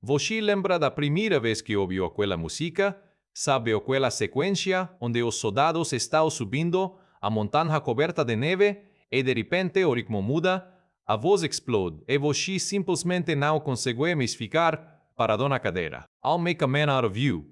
Você lembra da primeira vez que ouviu aquela música? Sabe aquela sequência onde os soldados estão subindo a montanha coberta de neve e de repente o ritmo muda, a voz explode e você simplesmente não consegue mais ficar parado na cadeira. I'll make a man out of you.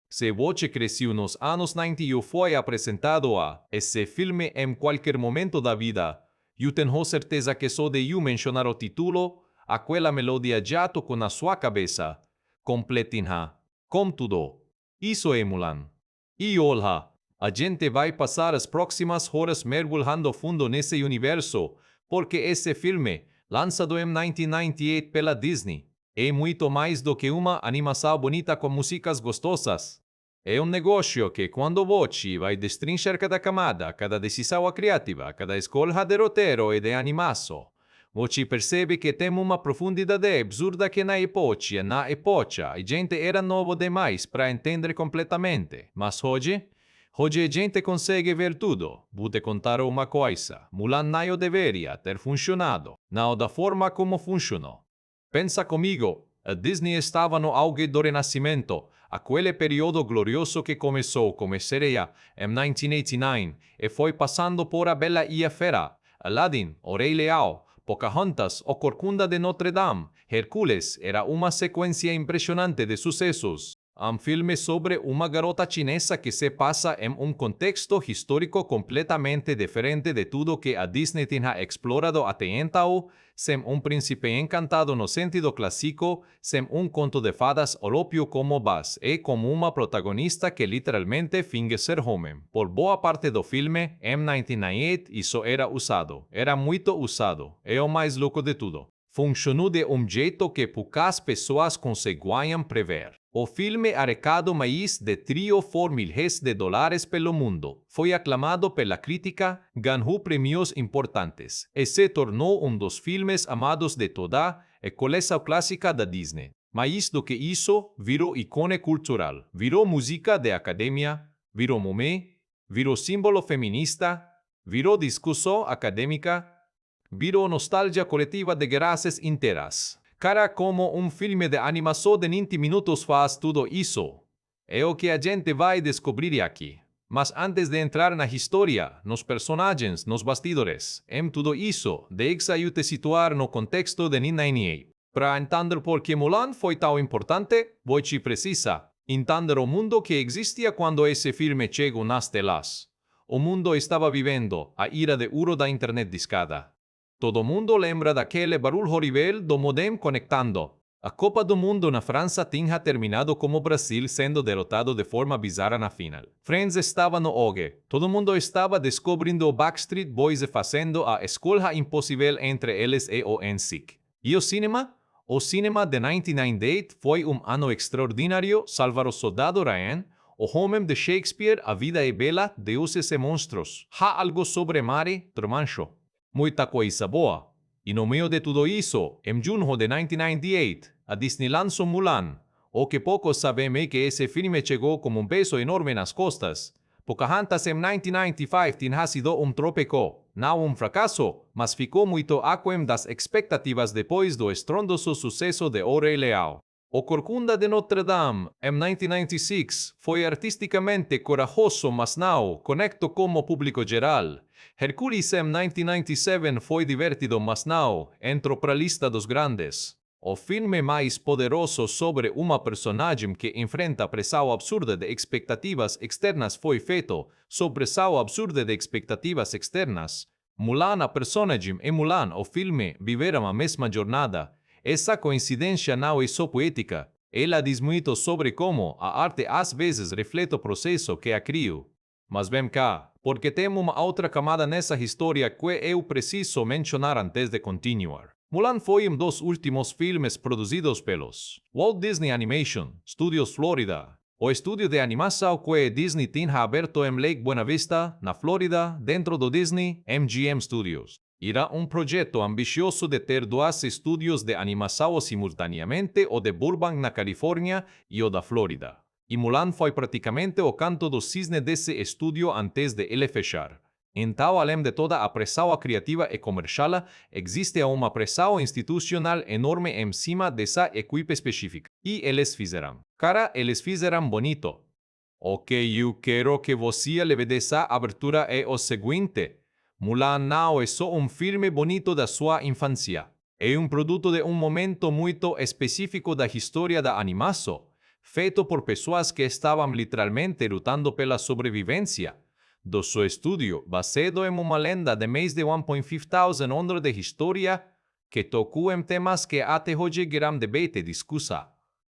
Se você cresceu nos anos 90 e foi apresentado a esse filme em qualquer momento da vida, eu tenho certeza que só de eu mencionar o título, aquela melodia já tocou na sua cabeça. Completinha. Com tudo. Isso é Mulan. E olha, a gente vai passar as próximas horas mergulhando fundo nesse universo, porque esse filme, lançado em 1998 pela Disney, é muito mais do que uma animação bonita com músicas gostosas. É um negócio que, quando você vai destrinchar cada camada, cada decisão criativa, cada escolha de roteiro e de animação, você percebe que tem uma profundidade absurda que na época a gente era novo demais para entender completamente. Mas hoje a gente consegue ver tudo. Vou te contar uma coisa. Mulan não deveria ter funcionado, não da forma como funcionou. Pensa comigo, a Disney estava no auge do Renascimento, aquele período glorioso que começou como sereia em 1989 e foi passando por A Bela e a Fera, Aladdin, O Rei Leão, Pocahontas o Corcunda de Notre Dame. Hércules era uma sequência impressionante de sucessos. Um filme sobre uma garota chinesa que se passa em um contexto histórico completamente diferente de tudo que a Disney tinha explorado até então, sem um príncipe encantado no sentido clássico, sem um conto de fadas óbvio como Buzz e como uma protagonista que literalmente finge ser homem. Por boa parte do filme, em 1998, isso era usado. Era muito usado. É o mais louco de tudo. Funcionou de um jeito que poucas pessoas conseguiam prever. O filme arrecadou mais de $3.000 pelo mundo. Foi aclamado pela crítica, ganhou prêmios importantes e se tornou um dos filmes amados de toda a coleção clássica da Disney. Mais do que isso, virou ícone cultural, virou música de academia, virou meme, virou símbolo feminista, virou discussão acadêmica, virou nostalgia coletiva de gerações inteiras. Cara, como um filme de animação de 90 minutos faz tudo isso. É o que a gente vai descobrir aqui. Mas antes de entrar na história, nos personagens, nos bastidores, em tudo isso, deixa eu te situar no contexto de 1998. Para entender por que Mulan foi tão importante, você precisa entender o mundo que existia quando esse filme chegou nas telas. O mundo estava vivendo a era de ouro da internet discada. Todo mundo lembra daquele barulho horrível do modem conectando. A Copa do Mundo na França tinha terminado como o Brasil sendo derrotado de forma bizarra na final. Friends estava no auge. Todo mundo estava descobrindo o Backstreet Boys e fazendo a escolha impossível entre eles e o NSYNC. E o cinema? O cinema de 1998 foi um ano extraordinário. Salvar o Soldado Ryan, o homem de Shakespeare, A Vida é Bela, Deuses e Monstros. Há algo sobre Mary, Truman Show. Muita coisa boa. E no meio de tudo isso, em junho de 1998, a Disney lançou Mulan. O que poucos sabem é que esse filme chegou como um peso enorme nas costas. Pocahontas em 1995 tinha sido um trópico, não um fracasso, mas ficou muito aquém das expectativas depois do estrondoso sucesso de O Rei Leão. O Corcunda de Notre Dame, em 1996, foi artisticamente corajoso, mas não conectou com o público geral. Hércules em 1997 foi divertido, mas não entrou para a lista dos grandes. O filme mais poderoso sobre uma personagem que enfrenta pressão absurda de expectativas externas foi feito sob pressão absurda de expectativas externas. Mulan, a personagem, e Mulan, o filme, viveram a mesma jornada. Essa coincidência não é só poética. Ela diz muito sobre como a arte às vezes reflete o processo que a criou. Mas vem cá, porque tem uma outra camada nessa história que eu preciso mencionar antes de continuar. Mulan foi um dos últimos filmes produzidos pelos Walt Disney Animation Studios Florida, o estúdio de animação que Disney tinha aberto em Lake Buena Vista, na Flórida, dentro do Disney MGM Studios. Era um projeto ambicioso de ter dois estúdios de animação simultaneamente, o de Burbank, na Califórnia, e o da Flórida. E Mulan foi praticamente o canto do cisne desse estúdio antes de ele fechar. Então, além de toda a pressão criativa e comercial, existe uma pressão institucional enorme em cima dessa equipe específica. E eles fizeram. Cara, eles fizeram bonito. O que eu quero que você leve dessa abertura é o seguinte. Mulan não é só filme bonito da sua infância. É produto de momento muito específico da história da animação, feito por pessoas que estavam literalmente lutando pela sobrevivência. Do seu estúdio, baseado em uma lenda de mais de 1.500 anos de história, que tocou em temas que até hoje geram debate e discussão.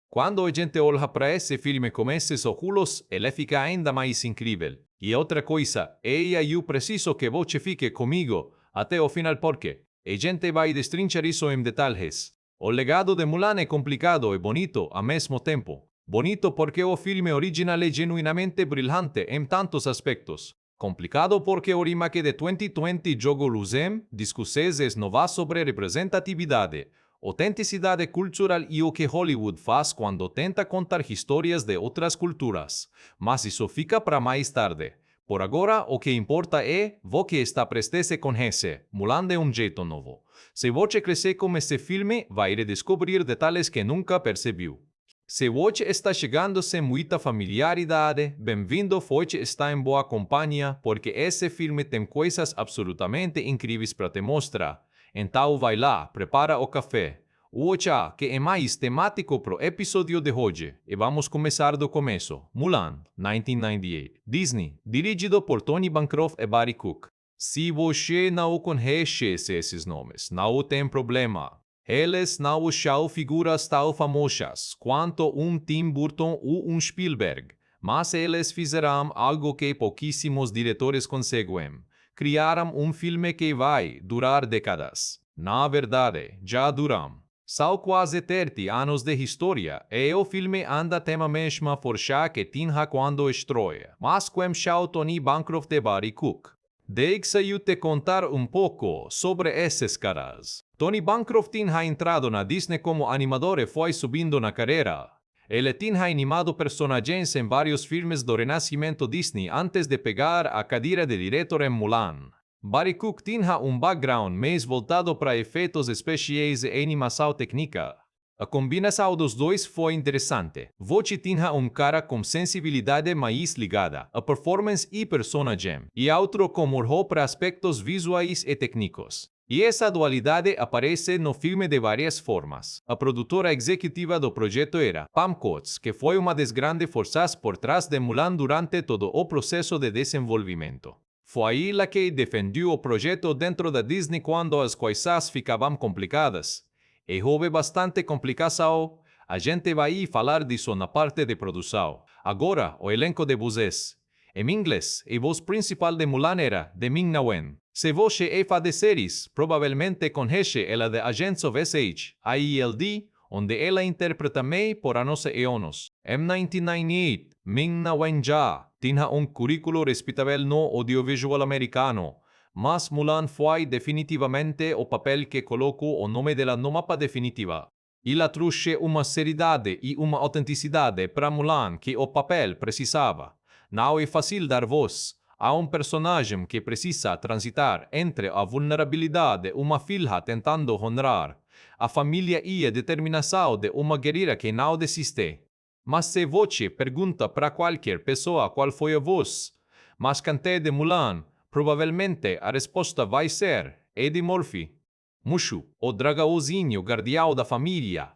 Quando a gente olha para esse filme com esses óculos, ele fica ainda mais incrível. E outra coisa, eu preciso que você fique comigo até o final porque a gente vai destrinchar isso em detalhes. O legado de Mulan é complicado e bonito ao mesmo tempo. Bonito porque o filme original é genuinamente brilhante em tantos aspectos. Complicado porque o remake de 2020 jogo luzem discussões novas sobre representatividade, autenticidade cultural e o que Hollywood faz quando tenta contar histórias de outras culturas. Mas isso fica para mais tarde. Por agora, o que importa é o que está prestes com esse Mulan de jeito novo. Se você crescer com esse filme, vai redescobrir detalhes que nunca percebeu. Se você está chegando sem muita familiaridade, bem-vindo, você está em boa companhia, porque esse filme tem coisas absolutamente incríveis para te mostrar. Então vai lá, prepara o café, o chá, que é mais temático para o episódio de hoje, e vamos começar do começo. Mulan, 1998. Disney, dirigido por Tony Bancroft e Barry Cook. Se você não conhece esses nomes, não tem problema. Eles não são figuras tão famosas quanto Tim Burton ou Spielberg, mas eles fizeram algo que pouquíssimos diretores conseguem. Criaram filme que vai durar décadas. Na verdade, já duram. São quase 30 anos de história e o filme anda tem a mesma força que tinha quando estreia, mas com o Tony Bancroft e Barry Cook. Deixa-eu te contar pouco sobre esses caras. Tony Bancroft tinha entrado na Disney como animador e foi subindo na carreira. Ele tinha animado personagens em vários filmes do Renascimento Disney antes de pegar a cadeira de diretor em Mulan. Barry Cook tinha background mais voltado para efeitos especiais e animação técnica. A combinação dos dois foi interessante. Você tinha cara com sensibilidade mais ligada a performance e personagem, e outro com olhou para aspectos visuais e técnicos. E essa dualidade aparece no filme de várias formas. A produtora executiva do projeto era Pam Coates, que foi uma das grandes forças por trás de Mulan durante todo o processo de desenvolvimento. Foi ela que defendeu o projeto dentro da Disney quando as coisas ficavam complicadas. E houve bastante complicação. A gente vai falar disso na parte de produção. Agora, o elenco de vozes. Em inglês, a voz principal de Mulan era de Ming-Na Wen. Se você é fã de séries, provavelmente conhece ela de Agents of S.H., AELD, onde ela interpreta Mei por anos e anos. Em 1998, Ming-Na Wen já tinha currículo respeitável no audiovisual americano. Mas Mulan foi definitivamente o papel que colocou o nome dela no mapa definitiva. Ela trouxe uma seriedade e uma autenticidade para Mulan que o papel precisava. Não é fácil dar voz a personagem que precisa transitar entre a vulnerabilidade de uma filha tentando honrar a família e a determinação de uma guerreira que não desiste. Mas se você pergunta para qualquer pessoa qual foi a voz mais cantante de Mulan, provavelmente a resposta vai ser Eddie Murphy. Mushu, o dragãozinho guardião da família,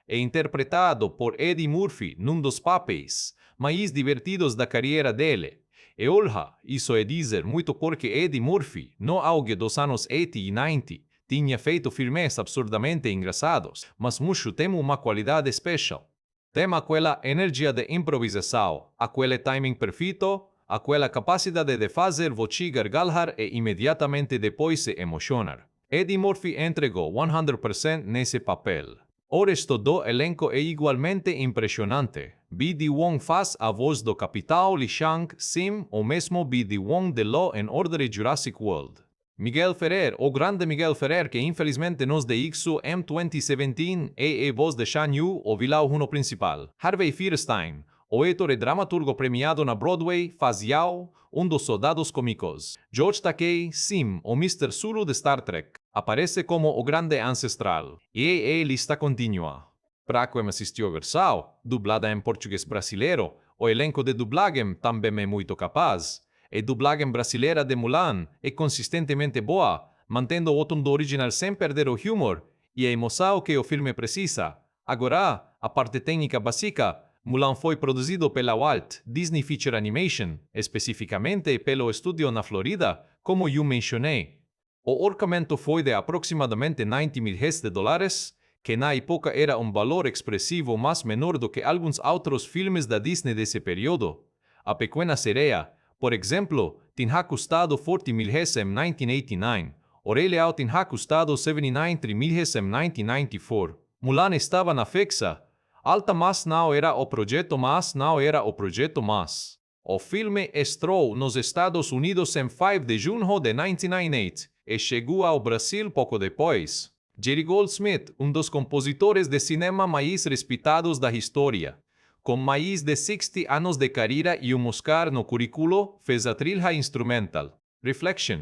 é interpretado por Eddie Murphy num dos papéis mais divertidos da carreira dele. E olha, isso é dizer muito porque Eddie Murphy, no auge dos anos 80 e 90, tinha feito filmes absurdamente engraçados, mas Mushu tem uma qualidade especial. Tem aquela energia de improvisação, aquele timing perfeito, aquela capacidade de fazer você gargalhar e imediatamente depois se emocionar. Eddie Murphy entregou 100% nesse papel. O resto do elenco é igualmente impressionante. B.D. Wong faz a voz do Capitão Li Shang-Sim, o mesmo B.D. Wong de Law and Order Jurassic World. Miguel Ferrer, o grande Miguel Ferrer que infelizmente nos deixou em 2017, é a voz de Shan Yu, o vilão principal. Harvey Fierstein, o ator e dramaturgo premiado na Broadway faz Yao, dos soldados cômicos. George Takei, Sim, o Mr. Zulu de Star Trek, aparece como o grande ancestral. E lista continua. Para quem assistiu a versão, dublada em português brasileiro, o elenco de dublagem também é muito capaz. A dublagem brasileira de Mulan é consistentemente boa, mantendo o tom do original sem perder o humor e a emoção que o filme precisa. Agora, a parte técnica básica, Mulan foi produzido pela Walt Disney Feature Animation, especificamente pelo estúdio na Florida, como eu mencionei. O orçamento foi de aproximadamente $90 mil, que na época era um valor expressivo mais menor do que alguns outros filmes da Disney desse período. A Pequena Sereia, por exemplo, tinha custado $40 mil em 1989. O Rei Leão tinha custado $79 mil em 1994. Mulan estava na fixa. Alta mas não era o projeto mas. O filme estreou nos Estados Unidos em 5 de junho de 1998 e chegou ao Brasil pouco depois. Jerry Goldsmith, dos compositores de cinema mais respeitados da história, com mais de 60 anos de carreira e Oscar no currículo, fez a trilha instrumental, Reflection.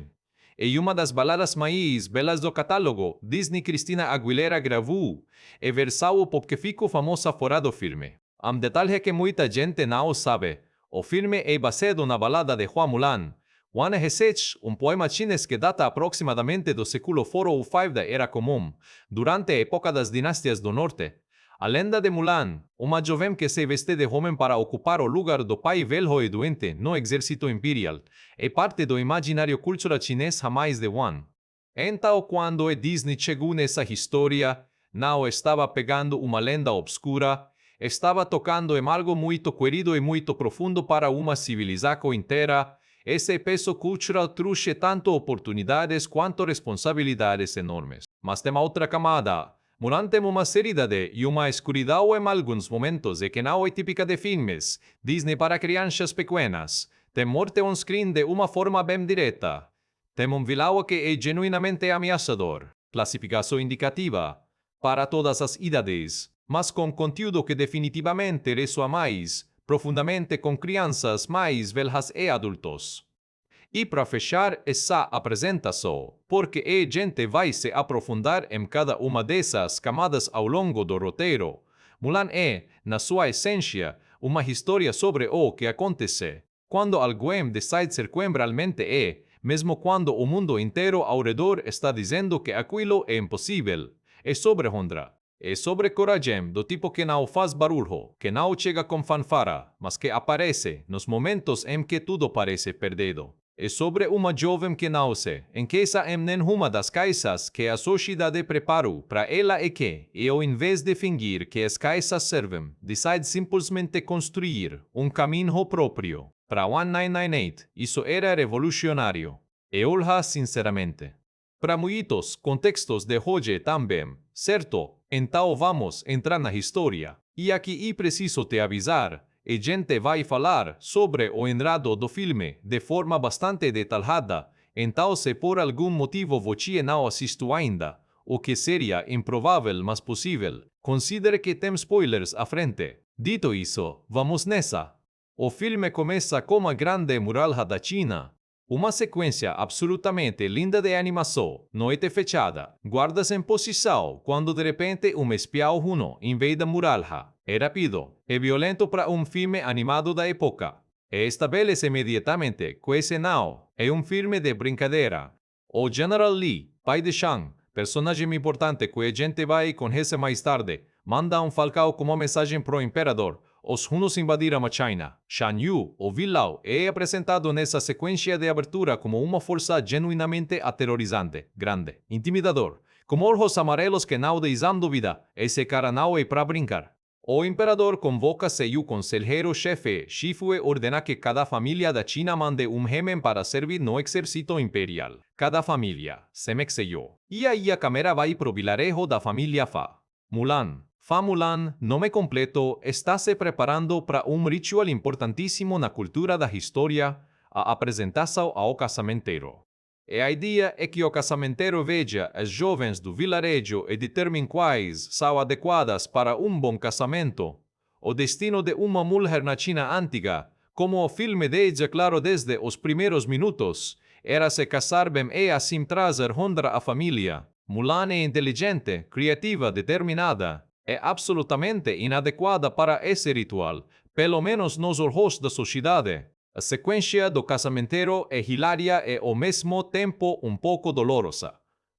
E uma das baladas mais belas do catálogo, Disney Cristina Aguilera gravou, e versão porque ficou famosa fora do filme. Detalhe que muita gente não sabe, o filme é baseado na balada de Hua Mulan, Wane Hesech, poema chinês que data aproximadamente do século 4 ou 5 da Era Comum, durante a época das dinastias do Norte. A lenda de Mulan, uma jovem que se veste de homem para ocupar o lugar do pai velho e doente no exército imperial, é parte do imaginário cultural chinês há mais de um ano. Então, quando a Disney chegou nessa história, não estava pegando uma lenda obscura, estava tocando em algo muito querido e muito profundo para uma civilização inteira. Esse peso cultural trouxe tanto oportunidades quanto responsabilidades enormes. Mas tem outra camada. Mulan tem uma seriedade e uma escuridão em alguns momentos e que não é típica de filmes Disney para crianças pequenas. Tem morte on screen de uma forma bem direta. Tem vilão que é genuinamente ameaçador. Classificação indicativa. Para todas as idades, mas com conteúdo que definitivamente ressoa mais profundamente com crianças mais velhas e adultos. E para fechar essa apresentação, porque a gente vai se aprofundar em cada uma dessas camadas ao longo do roteiro, Mulan é, na sua essência, uma história sobre o que acontece quando alguém decide ser quem realmente é, mesmo quando o mundo inteiro ao redor está dizendo que aquilo é impossível. É sobre honra. É sobre coragem do tipo que não faz barulho, que não chega com fanfara, mas que aparece nos momentos em que tudo parece perdido. É sobre uma jovem que nasce em casa em nenhuma das casas que a sociedade preparou para ela e que, ao invés de fingir que as casas servem, decide simplesmente construir um caminho próprio. Para 1998, isso era revolucionário. E olha sinceramente. Para muitos contextos de hoje também, certo? Então vamos entrar na história. E aqui é preciso te avisar, a gente vai falar sobre o enredo do filme de forma bastante detalhada, então se por algum motivo você não assistiu ainda, o que seria improvável mas possível, considere que tem spoilers à frente. Dito isso, vamos nessa. O filme começa com a grande muralha da China. Uma sequência absolutamente linda de animação, noite fechada, guardas em posição, quando de repente espião huno invade a muralha. É rápido e violento para filme animado da época. E estabelece imediatamente que esse não é filme de brincadeira. O General Li, pai de Shang, personagem importante que a gente vai conhecer mais tarde, manda falcão como mensagem pro imperador. Os hunos invadiram a China. Shan Yu, o vilão, é apresentado nessa sequência de abertura como uma força genuinamente aterrorizante, grande, intimidador, com olhos amarelos que não deixam dúvida. Esse cara não é para brincar. O imperador convoca seu conselheiro-chefe, Shifu, e ordena que cada família da China mande gêmeo para servir no exército imperial. Cada família, semexeyo. E aí a câmera vai pro vilarejo da família Fa. Mulan. Fa Mulan, nome completo, está se preparando para ritual importantíssimo na cultura da história, a apresentação ao casamenteiro. E a ideia é que o casamenteiro veja as jovens do vilarejo e determine quais são adequadas para bom casamento. o destino de uma mulher na China antiga, como o filme deixa claro desde os primeiros minutos, era se casar bem e assim trazer honra à família. Mulan é inteligente, criativa, determinada. É absolutamente inadequada para esse ritual, pelo menos nos olhos da sociedade. A sequência do casamento é hilária e ao mesmo tempo um pouco dolorosa.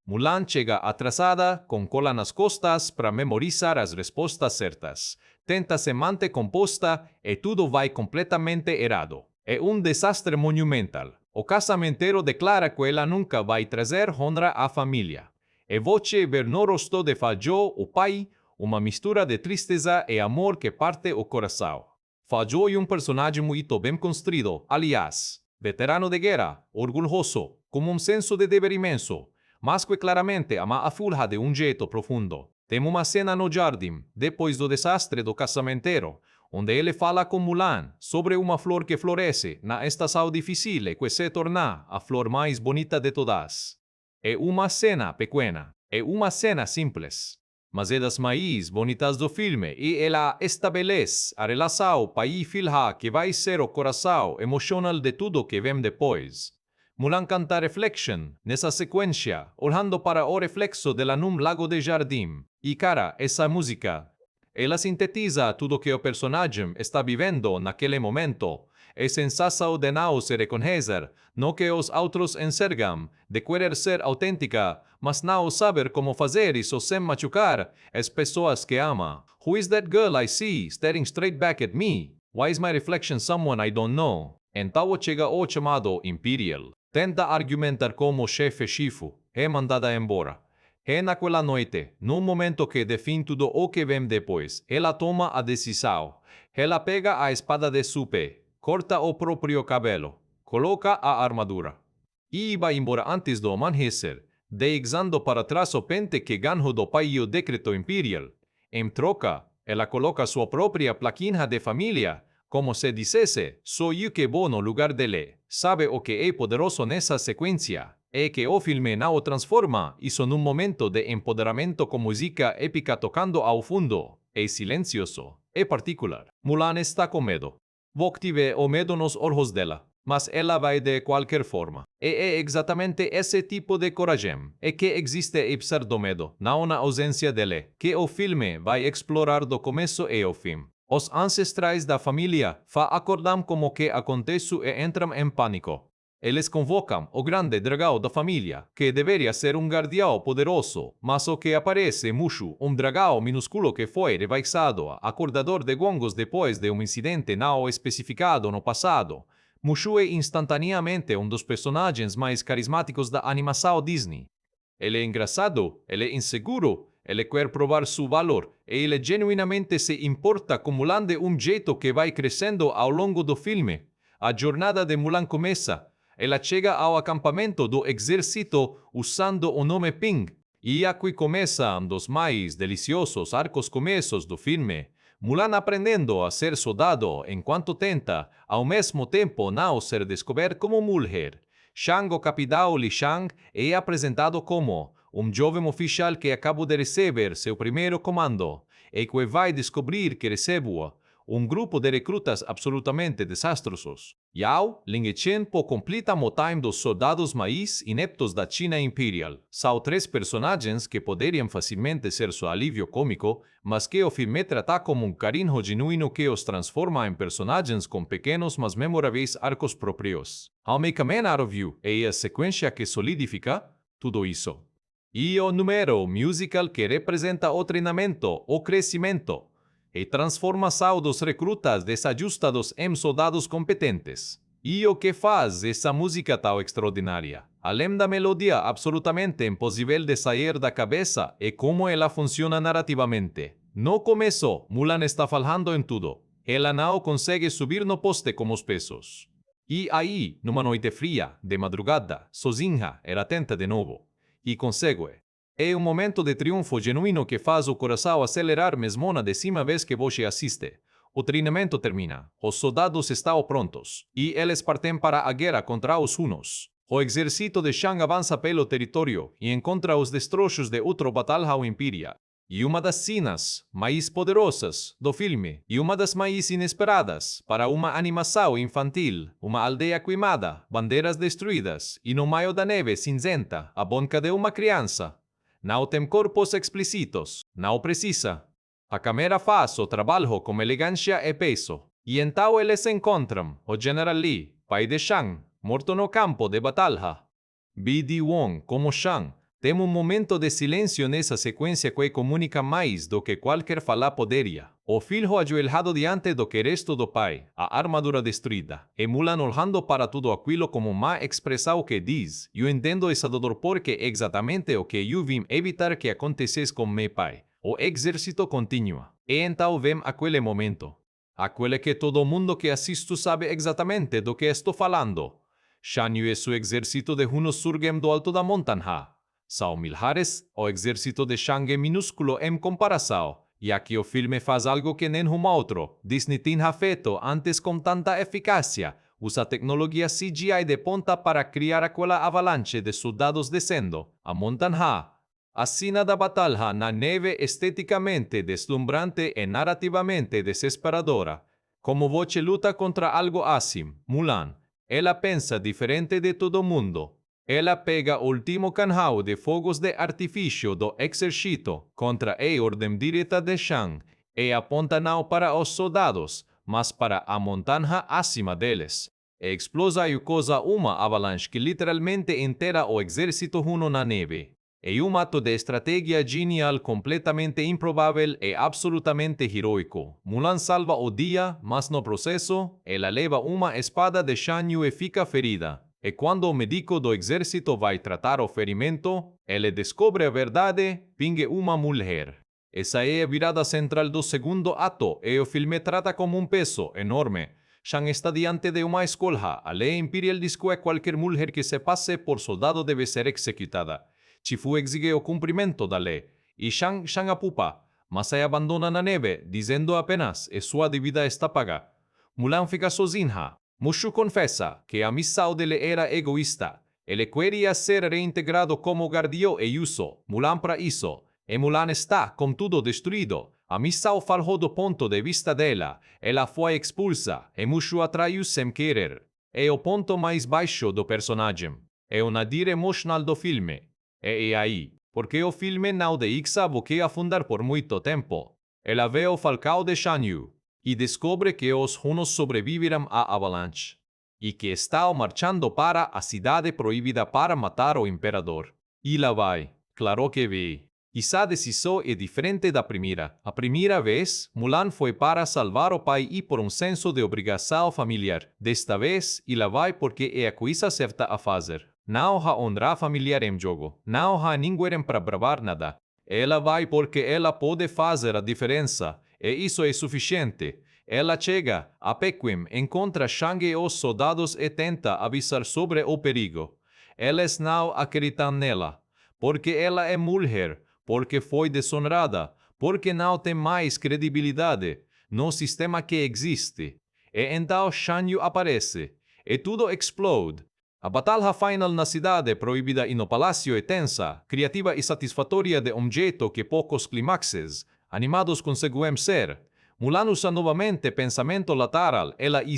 Mulan chega atrasada, com cola nas costas, para memorizar as respostas certas. Tenta se manter composta e tudo vai completamente errado. É um desastre monumental. O casamento declara que ela nunca vai trazer honra à família. E voce ver no rosto de Fazio, o pai, uma mistura de tristeza e amor que parte o coração. Fazio é um personagem muito bem construído, aliás, veterano de guerra, orgulhoso, com um senso de dever imenso, mas que claramente ama a filha de um jeito profundo. Tem uma cena no jardim, depois do desastre do casamento, onde ele fala com Mulan sobre uma flor que floresce na estação difícil que se torna a flor mais bonita de todas. É uma cena pequena, é uma cena simples, mas é das mais bonitas do filme e ela estabelece a relação pai e filha que vai ser o coração emocional de tudo que vem depois. Mulan canta Reflection nessa sequência, olhando para o reflexo dela num lago de jardim. E cara, essa música, ela sintetiza tudo que o personagem está vivendo naquele momento. É sensação de não se reconhecer, no que os outros enxergam, de querer ser autêntica, mas não saber como fazer isso sem machucar as pessoas que ama. Who is that girl I see staring straight back at me? Why is my reflection someone I don't know? Então chega o chamado Imperial. Tenta argumentar como o chefe Shifu é mandada embora. E naquela noite, num momento que define tudo o que vem depois, ela toma a decisão. Ela pega a espada de seu pé, corta o próprio cabelo, coloca a armadura e vai embora antes do amanhecer, deixando para trás o pente que ganhou do pai e o decreto imperial. Em troca, ela coloca sua própria plaquinha de família, como se dissesse, sou eu que vou no lugar dele. Sabe o que é poderoso nessa sequência? É que o filme não transforma isso num momento de empoderamento com música épica tocando ao fundo. É silencioso, é particular. Mulan está com medo. Vok vê o medo nos olhos dela, mas ela vai de qualquer forma. E é exatamente esse tipo de coragem, é que existe apesar do medo, não na ausência dele, que o filme vai explorar do começo e ao fim. Os ancestrais da família acordam como que acontece e entram em pânico. Eles convocam o grande dragão da família, que deveria ser um guardião poderoso, mas o que aparece Mushu, um dragão minúsculo que foi rebaixado a acordador de gongos depois de um incidente não especificado no passado. Mushu é instantaneamente um dos personagens mais carismáticos da animação Disney. Ele é engraçado, ele é inseguro, ele quer provar seu valor e ele genuinamente se importa com Mulan de um jeito que vai crescendo ao longo do filme. A jornada de Mulan começa. Ela chega ao acampamento do exército usando o nome Ping. E aqui começa um dos mais deliciosos arcos começos do filme. Mulan aprendendo a ser soldado enquanto tenta, ao mesmo tempo, não ser descoberto como mulher. Shang, o capitão Li Shang, é apresentado como um jovem oficial que acabou de receber seu primeiro comando e que vai descobrir que recebeu um grupo de recrutas absolutamente desastrosos. Yao, Ling e Chen por completa o time dos soldados mais ineptos da China Imperial. São três personagens que poderiam facilmente ser seu alívio cômico, mas que o filme trata como um carinho genuíno que os transforma em personagens com pequenos mas memoráveis arcos próprios. I'll make a man out of you é a sequência que solidifica tudo isso. E o número musical que representa o treinamento, o crescimento e transformação dos recrutas desajustados em soldados competentes. E o que faz essa música tão extraordinária, além da melodia absolutamente impossível de sair da cabeça, é como ela funciona narrativamente. No começo, Mulan está falando em tudo. Ela não consegue subir no poste com os pesos. E aí, numa noite fria, de madrugada, sozinha, ela tenta de novo. E consegue. É um momento de triunfo genuíno que faz o coração acelerar mesmo na 10ª vez que você assiste. O treinamento termina, os soldados estão prontos, e eles partem para a guerra contra os Hunos. O exército de Shang avança pelo território e encontra os destroços de outro batalha Imperial. E uma das cenas mais poderosas do filme, e uma das mais inesperadas para uma animação infantil, uma aldeia queimada, bandeiras destruídas, e no meio da neve cinzenta, a boca de uma criança. Não tem corpos explícitos, não precisa. A câmera faz o trabalho com elegância e peso. E então eles encontram o General Lee, pai de Shang, morto no campo de batalha. B.D. Wong, como Shang, tem um momento de silêncio nessa sequência que comunica mais do que qualquer fala poderia. O filho ajoelhado diante do que resto do pai, a armadura destruída, e Mulan olhando para tudo aquilo como uma expressão que diz: eu entendo essa dor porque é exatamente o que eu vim evitar que acontecesse com meu pai. O exército continua. E então vem aquele momento. Aquele que todo mundo que assiste sabe exatamente do que estou falando. Shan Yu e seu exército de Hunos surgem do alto da montanha. São milhares, o exército de Shang é minúsculo em comparação. E aqui o filme faz algo que nenhum outro Disney tinha feito antes com tanta eficácia. Usa tecnologia CGI de ponta para criar aquela avalanche de soldados descendo a montanha. A cena da batalha na neve esteticamente deslumbrante e narrativamente desesperadora. Como Voce luta contra algo assim, Mulan, ela pensa diferente de todo mundo. Ela pega o último canhão de fogos de artifício do exército contra a ordem direta de Shang e aponta não para os soldados, mas para a montanha acima deles. E explode e causa uma avalanche que literalmente enterra o exército huno na neve. É um ato de estratégia genial completamente improvável e absolutamente heroico. Mulan salva o dia, mas no processo, ela leva uma espada de Shan Yu e fica ferida. E quando o médico do exército vai tratar o ferimento, ele descobre a verdade, pingue uma mulher. Essa é a virada central do segundo ato e o filme trata como um peso enorme. Shang está diante de uma escolha. A lei imperial diz que qualquer mulher que se passe por soldado deve ser executada. Chifu exige o cumprimento da lei, e Shang apupa, mas se abandona na neve, dizendo apenas que sua dívida está paga. Mulan fica sozinha. Mushu confessa que a missão dele era egoísta. Ele queria ser reintegrado como guardião e uso Mulan para isso. E Mulan está, com tudo destruído. A missão falhou do ponto de vista dela. Ela foi expulsa, e Mushu atraiu sem querer. É o ponto mais baixo do personagem. É o nadir emocional do filme. E aí, porque o filme não deixa você afundar por muito tempo. Ela vê o falcão de Shan Yu e descobre que os hunos sobreviveram à avalanche e que estão marchando para a cidade proibida para matar o imperador. E lá vai, claro que vê. Quizá a decisão é diferente da primeira. A primeira vez, Mulan foi para salvar o pai e por um senso de obrigação familiar. Desta vez, ela vai porque é a coisa certa a fazer. Não há honra familiar em jogo. Não há ninguém para bravar nada. Ela vai porque ela pode fazer a diferença. E isso é suficiente. Ela chega a Pequim, encontra Shang e os soldados e tenta avisar sobre o perigo. Eles não acreditam nela. Porque ela é mulher. Porque foi desonrada. Porque não tem mais credibilidade no sistema que existe. E então Shan Yu aparece. E tudo explode. A batalha final na cidade proibida e no palácio é tensa, criativa e satisfatória de um jeito que poucos clímaxes animados conseguem ser. Mulan usa novamente pensamento lateral. Ela e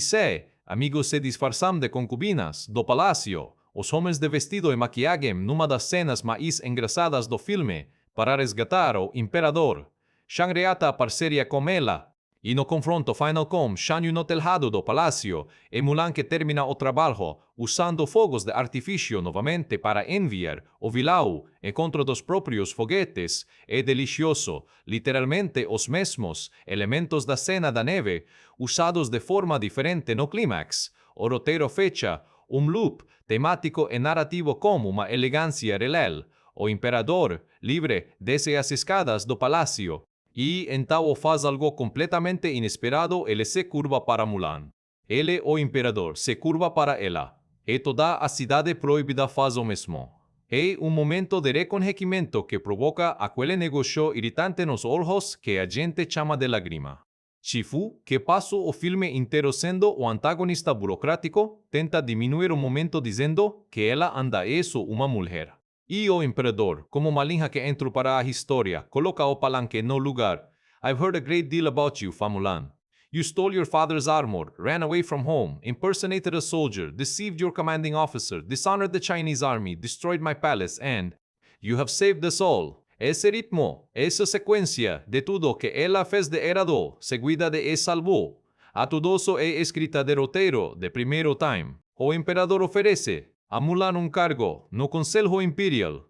amigos se disfarçam de concubinas do palácio, os homens de vestido e maquiagem numa das cenas mais engraçadas do filme, para resgatar o imperador. Shang reata a parceria com ela. E no confronto final com Shan Yu no telhado do palácio, e Mulan que termina o trabalho usando fogos de artifício novamente para enviar o vilão contra dos próprios foguetes, é delicioso, literalmente os mesmos elementos da cena da neve, usados de forma diferente no clímax. O roteiro fecha loop temático e narrativo com uma elegância real. O imperador, livre, desce as escadas do palácio. E então faz algo completamente inesperado, ele se curva para Mulan. Ele, o imperador, se curva para ela. E toda a cidade proibida faz o mesmo. É um momento de reconhecimento que provoca aquele negócio irritante nos olhos que a gente chama de lágrima. Chifu, que passa o filme inteiro sendo o antagonista burocrático, tenta diminuir o momento dizendo que ela anda uma mulher. E o imperador, como malinha que entro para a história, coloca o palanque no lugar. I've heard a great deal about you, Fa Mulan. You stole your father's armor, ran away from home, impersonated a soldier, deceived your commanding officer, dishonored the Chinese army, destroyed my palace, and you have saved us all. Ese ritmo, esa secuencia de todo que ella fez de herado, seguida de salvó. A todoso e escrita de roteiro de primeiro time. O imperador oferece a Mulan um cargo no Conselho Imperial.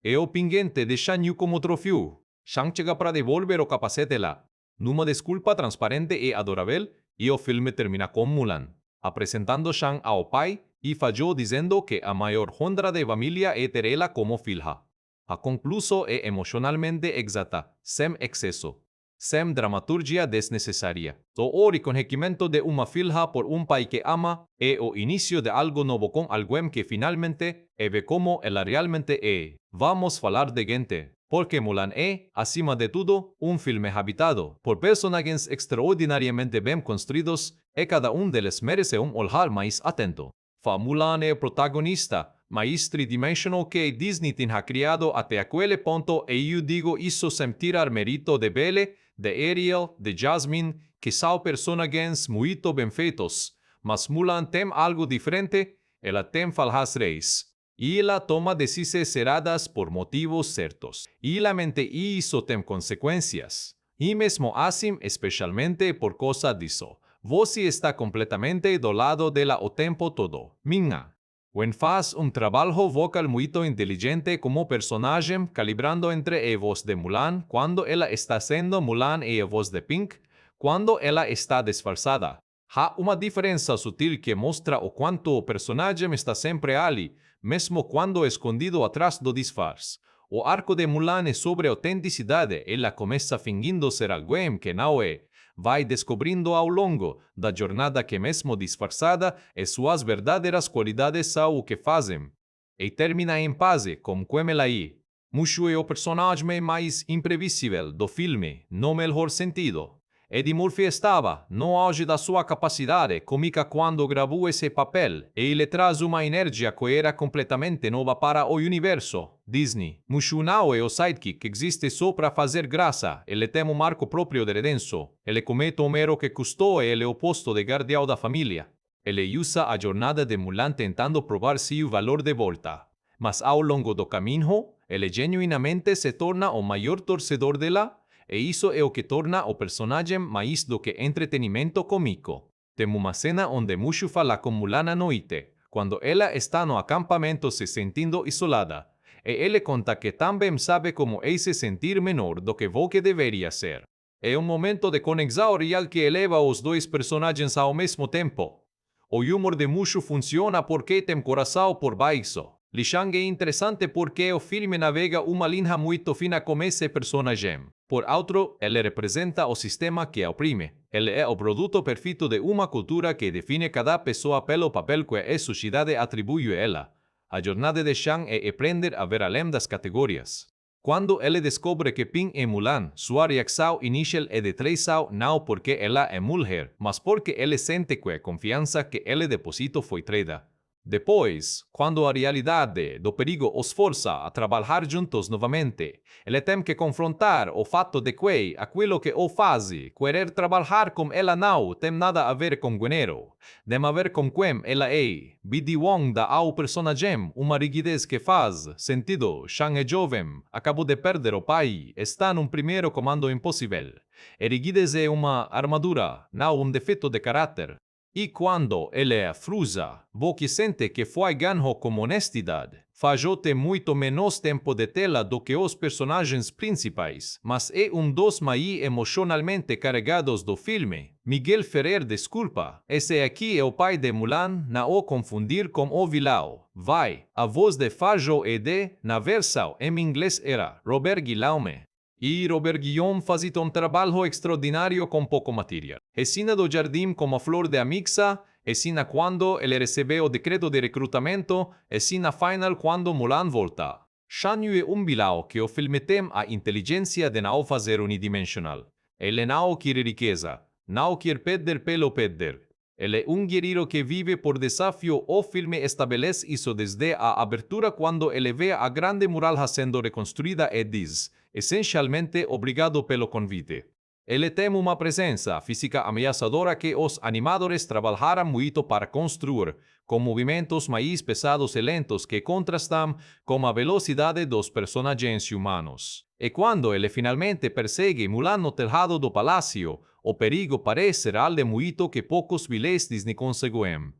E o pinguente de Shan Yu como troféu. Shang chega para devolver o capacete lá. Numa desculpa transparente e adorável, e o filme termina com Mulan, apresentando Shang ao pai e fallou dizendo que a maior honra de família é ter ela como filha. A concluso é emocionalmente exata, sem excesso, sem dramaturgia desnecessária. O reconhecimento de uma filha por um pai que ama é o início de algo novo com alguém que finalmente ve como ela realmente é. Vamos falar de gente. Porque Mulan é, acima de tudo, um filme habitado por personagens extraordinariamente bem construídos e cada um deles merece um olhar mais atento. Fa Mulan é o protagonista mais tridimensional que Disney tenha criado até aquele ponto e eu digo isso sem tirar mérito de Belle, de Ariel, de Jasmine, que são personagens muito bem feitos, mas Mulan tem algo diferente, ela tem falhas reis. E ela toma decisões cerradas por motivos certos. E la mente isso tem consequências. E mesmo assim, especialmente por causa disso, você está completamente do lado dela o tempo todo. Minha. Wen faz um trabalho vocal muito inteligente como personagem, calibrando entre a voz de Mulan quando ela está sendo Mulan e a voz de Pink quando ela está disfarçada. Há uma diferença sutil que mostra o quanto o personagem está sempre ali, mesmo quando escondido atrás do disfarce. O arco de Mulan é sobre autenticidade. Ela começa fingindo ser alguém que não é. Vai descobrindo ao longo da jornada que mesmo disfarçada, suas verdadeiras qualidades são o que fazem. E termina em paz com como ela é. Mushu é o personagem mais imprevisível do filme, no melhor sentido. Eddie Murphy estava no auge da sua capacidade cômica quando gravou esse papel, e ele traz uma energia que era completamente nova para o universo Disney. Mushu não é o sidekick que existe só para fazer graça, ele tem um marco próprio de redenção. Ele comete um erro que custou ele o posto de guardião da família. Ele usa a jornada de Mulan tentando provar seu valor de volta. Mas ao longo do caminho, ele genuinamente se torna o maior torcedor dela, e isso é o que torna o personagem mais do que entretenimento cômico. Tem uma cena onde Mushu fala com Mulan à noite, quando ela está no acampamento se sentindo isolada, e ele conta que também sabe como é se sentir menor do que o que deveria ser. É um momento de conexão real que eleva os dois personagens ao mesmo tempo. O humor de Mushu funciona porque tem coração por baixo. Li Shang é interessante porque o filme navega uma linha muito fina com esse personagem. Por outro, ele representa o sistema que oprime. Ele é o produto perfeito de uma cultura que define cada pessoa pelo papel que a sociedade atribui a ela. A jornada de Shang é aprender a ver além das categorias. Quando ele descobre que Pink é Mulan, sua reação inicial é de traição não porque ela é mulher, mas porque ele sente que a confiança que ele depositou foi traída. Depois, quando a realidade do perigo os força a trabalhar juntos novamente, ele tem que confrontar o fato de que aquilo que o faz querer trabalhar com ela não tem nada a ver com dinheiro, tem a ver com quem ela é. B.D. Wong dá ao personagem uma rigidez que faz sentido. Shang é jovem, acabou de perder o pai, está num primeiro comando impossível. A rigidez é uma armadura, não um defeito de caráter. E quando ele é frusa, você sente que foi ganho com honestidade. Fajou tem muito menos tempo de tela do que os personagens principais, mas é um dos mais emocionalmente carregados do filme. Miguel Ferrer desculpa, esse aqui é o pai de Mulan, não o confundir com o vilão. Vai, a voz de Fajou e de, na versão em inglês era Robert Guillaume. E Robert Guillaume faz um trabalho extraordinário com pouco material. Ensina do jardim como a flor de amixa, ensina quando ele recebeu o decreto de recrutamento, ensina final quando Mulan volta. Shan Yu é um vilão que o filme tem a inteligência de não fazer unidimensional. Ele não quer riqueza, não quer perder pelo perder. Ele é um guerreiro que vive por desafio. O filme estabelece isso desde a abertura quando ele vê a grande muralha sendo reconstruída e diz, essencialmente, obrigado pelo convite. Ele tem uma presença física ameaçadora que os animadores trabalharam muito para construir, com movimentos mais pesados e lentos que contrastam com a velocidade dos personagens humanos. E quando ele finalmente persegue Mulan no telhado do palácio, o perigo parece real de muito que poucos vilões Disney conseguem.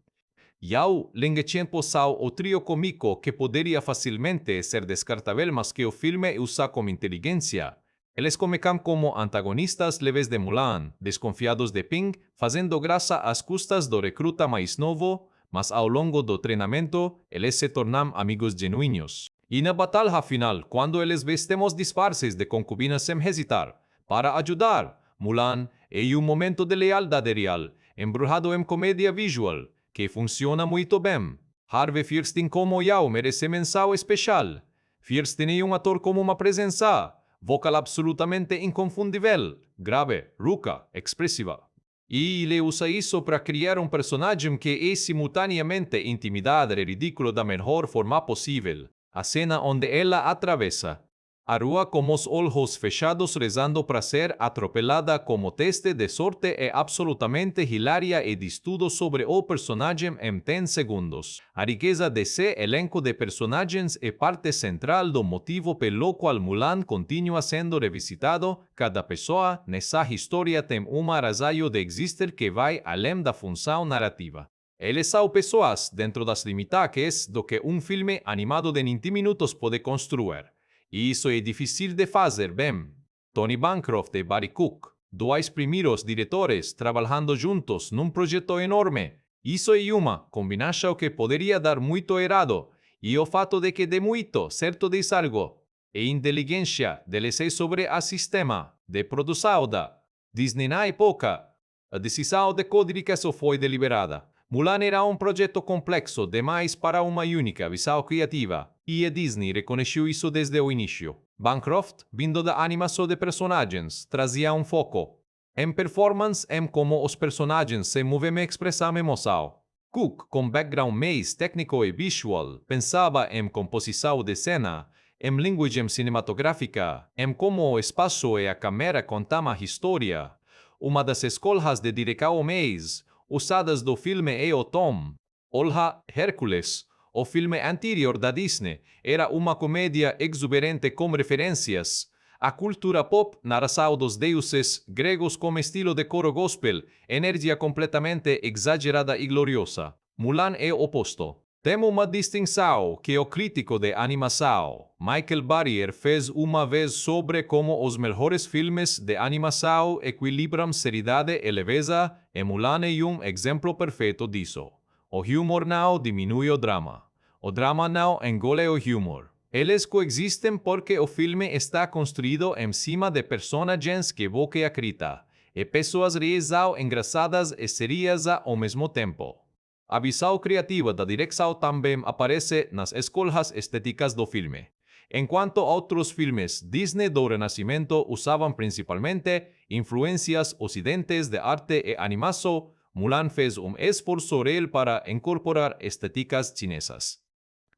E ao tempo sau o trio cômico que poderia facilmente ser descartável mas que o filme usa com inteligência. Eles comecam como antagonistas leves de Mulan, desconfiados de Ping, fazendo graça às custas do recruta mais novo, mas ao longo do treinamento, eles se tornam amigos genuínos. E na batalha final, quando eles vestem disfarces de concubinas sem hesitar, para ajudar, Mulan é um momento de lealdade real, embrujado em comédia visual, que funciona muito bem. Harvey Fierstein como Yao merece menção especial. Fierstein é um ator como uma presença vocal absolutamente inconfundível, grave, rouca, expressiva. E ele usa isso para criar um personagem que é simultaneamente intimidado e ridículo da melhor forma possível. A cena onde ela atravessa a rua com os olhos fechados rezando para ser atropelada como teste de sorte é absolutamente hilária e diz tudo sobre o personagem em 10 segundos. A riqueza desse elenco de personagens é parte central do motivo pelo qual Mulan continua sendo revisitado. Cada pessoa nessa história tem razão de existir que vai além da função narrativa. Eles são pessoas dentro das limitações do que um filme animado de 90 minutos pode construir. E isso é difícil de fazer bem. Tony Bancroft e Barry Cook, dois primeiros diretores trabalhando juntos num projeto enorme. Isso é uma combinação que poderia dar muito errado. E o fato de que dê muito certo diz algo. E inteligência deles é sobre o sistema de produção da Disney na época. A decisão de codificação foi deliberada. Mulan era um projeto complexo demais para uma única visão criativa, e a Disney reconheceu isso desde o início. Bancroft, vindo da animação de personagens, trazia um foco em performance em como os personagens se movem e expressam emoção. Cook, com background mais técnico e visual, pensava em composição de cena, em linguagem cinematográfica, em como o espaço e a câmera contam a história. Uma das escolas de direção mais usadas do filme é o Tom. Olha Hércules, o filme anterior da Disney, era uma comédia exuberante com referências à cultura pop, narração dos deuses gregos com estilo de coro gospel, energia completamente exagerada e gloriosa. Mulan é o oposto. Tem uma distinção que o crítico de animação, Michael Barrier, fez uma vez sobre como os melhores filmes de animação equilibram seriedade e leveza, e Mulan é um exemplo perfeito disso. O humor não diminui o drama. O drama não engole o humor. Eles coexistem porque o filme está construído em cima de personagens que você acredita, e pessoas reais são engraçadas e serias ao mesmo tempo. A visão criativa da direção também aparece nas escolhas estéticas do filme. Enquanto outros filmes Disney do Renascimento usavam principalmente influências ocidentes de arte e animação, Mulan fez um esforço real para incorporar estéticas chinesas.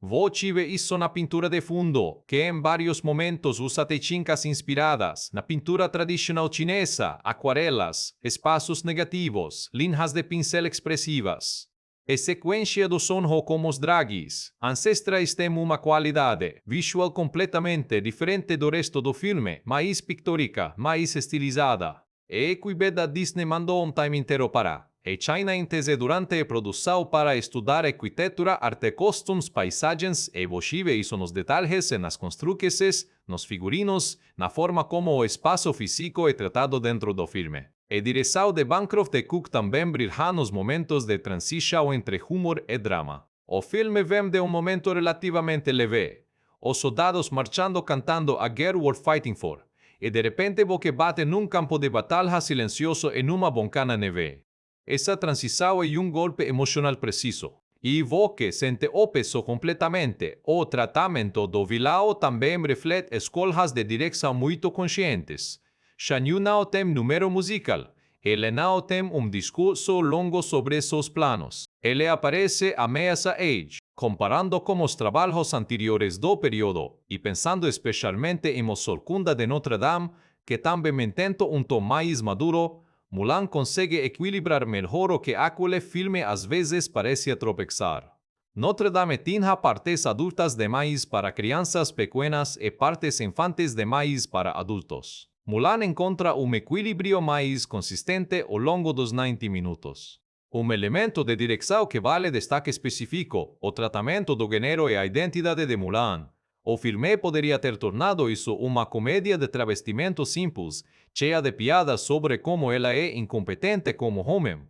Você vê isso na pintura de fundo, que em vários momentos usa técnicas inspiradas na pintura tradicional chinesa, aquarelas, espaços negativos, linhas de pincel expressivas. A sequência do sonho como os drags ancestrais tem uma qualidade visual completamente diferente do resto do filme, mais pictórica, mais estilizada. E que da Disney mandou um time inteiro para. E China entese durante a produção para estudar arquitetura, arte, costumes, paisagens e você vê isso nos detalhes e nas construções, nos figurinos, na forma como o espaço físico é tratado dentro do filme. A direção de Bancroft e Cook também brilha nos momentos de transição entre humor e drama. O filme vem de um momento relativamente leve. Os soldados marchando cantando A Girl Worth Fighting For. E de repente você bate num campo de batalha silencioso em uma boncana neve. Essa transição é um golpe emocional preciso. E você sente o peso completamente. O tratamento do vilão também reflete escolhas de direção muito conscientes. Shan Yu não tem número musical, Ele não tem discurso longo sobre esos planos. Ele aparece a Mesa Age, comparando com os trabalhos anteriores do período e pensando especialmente em Os Solcunda de Notre Dame, que também mantém tom mais maduro. Mulan consegue equilibrar melhor o que aquele filme às vezes parece tropeçar. Notre Dame tinha partes adultas demais para crianças pequenas e partes infantes demais para adultos. Mulan encontra equilíbrio mais consistente ao longo dos 90 minutos. Elemento de direção que vale destaque específico, o tratamento do gênero e a identidade de Mulan. O filme poderia ter tornado isso uma comédia de travestimento simples, cheia de piadas sobre como ela é incompetente como homem.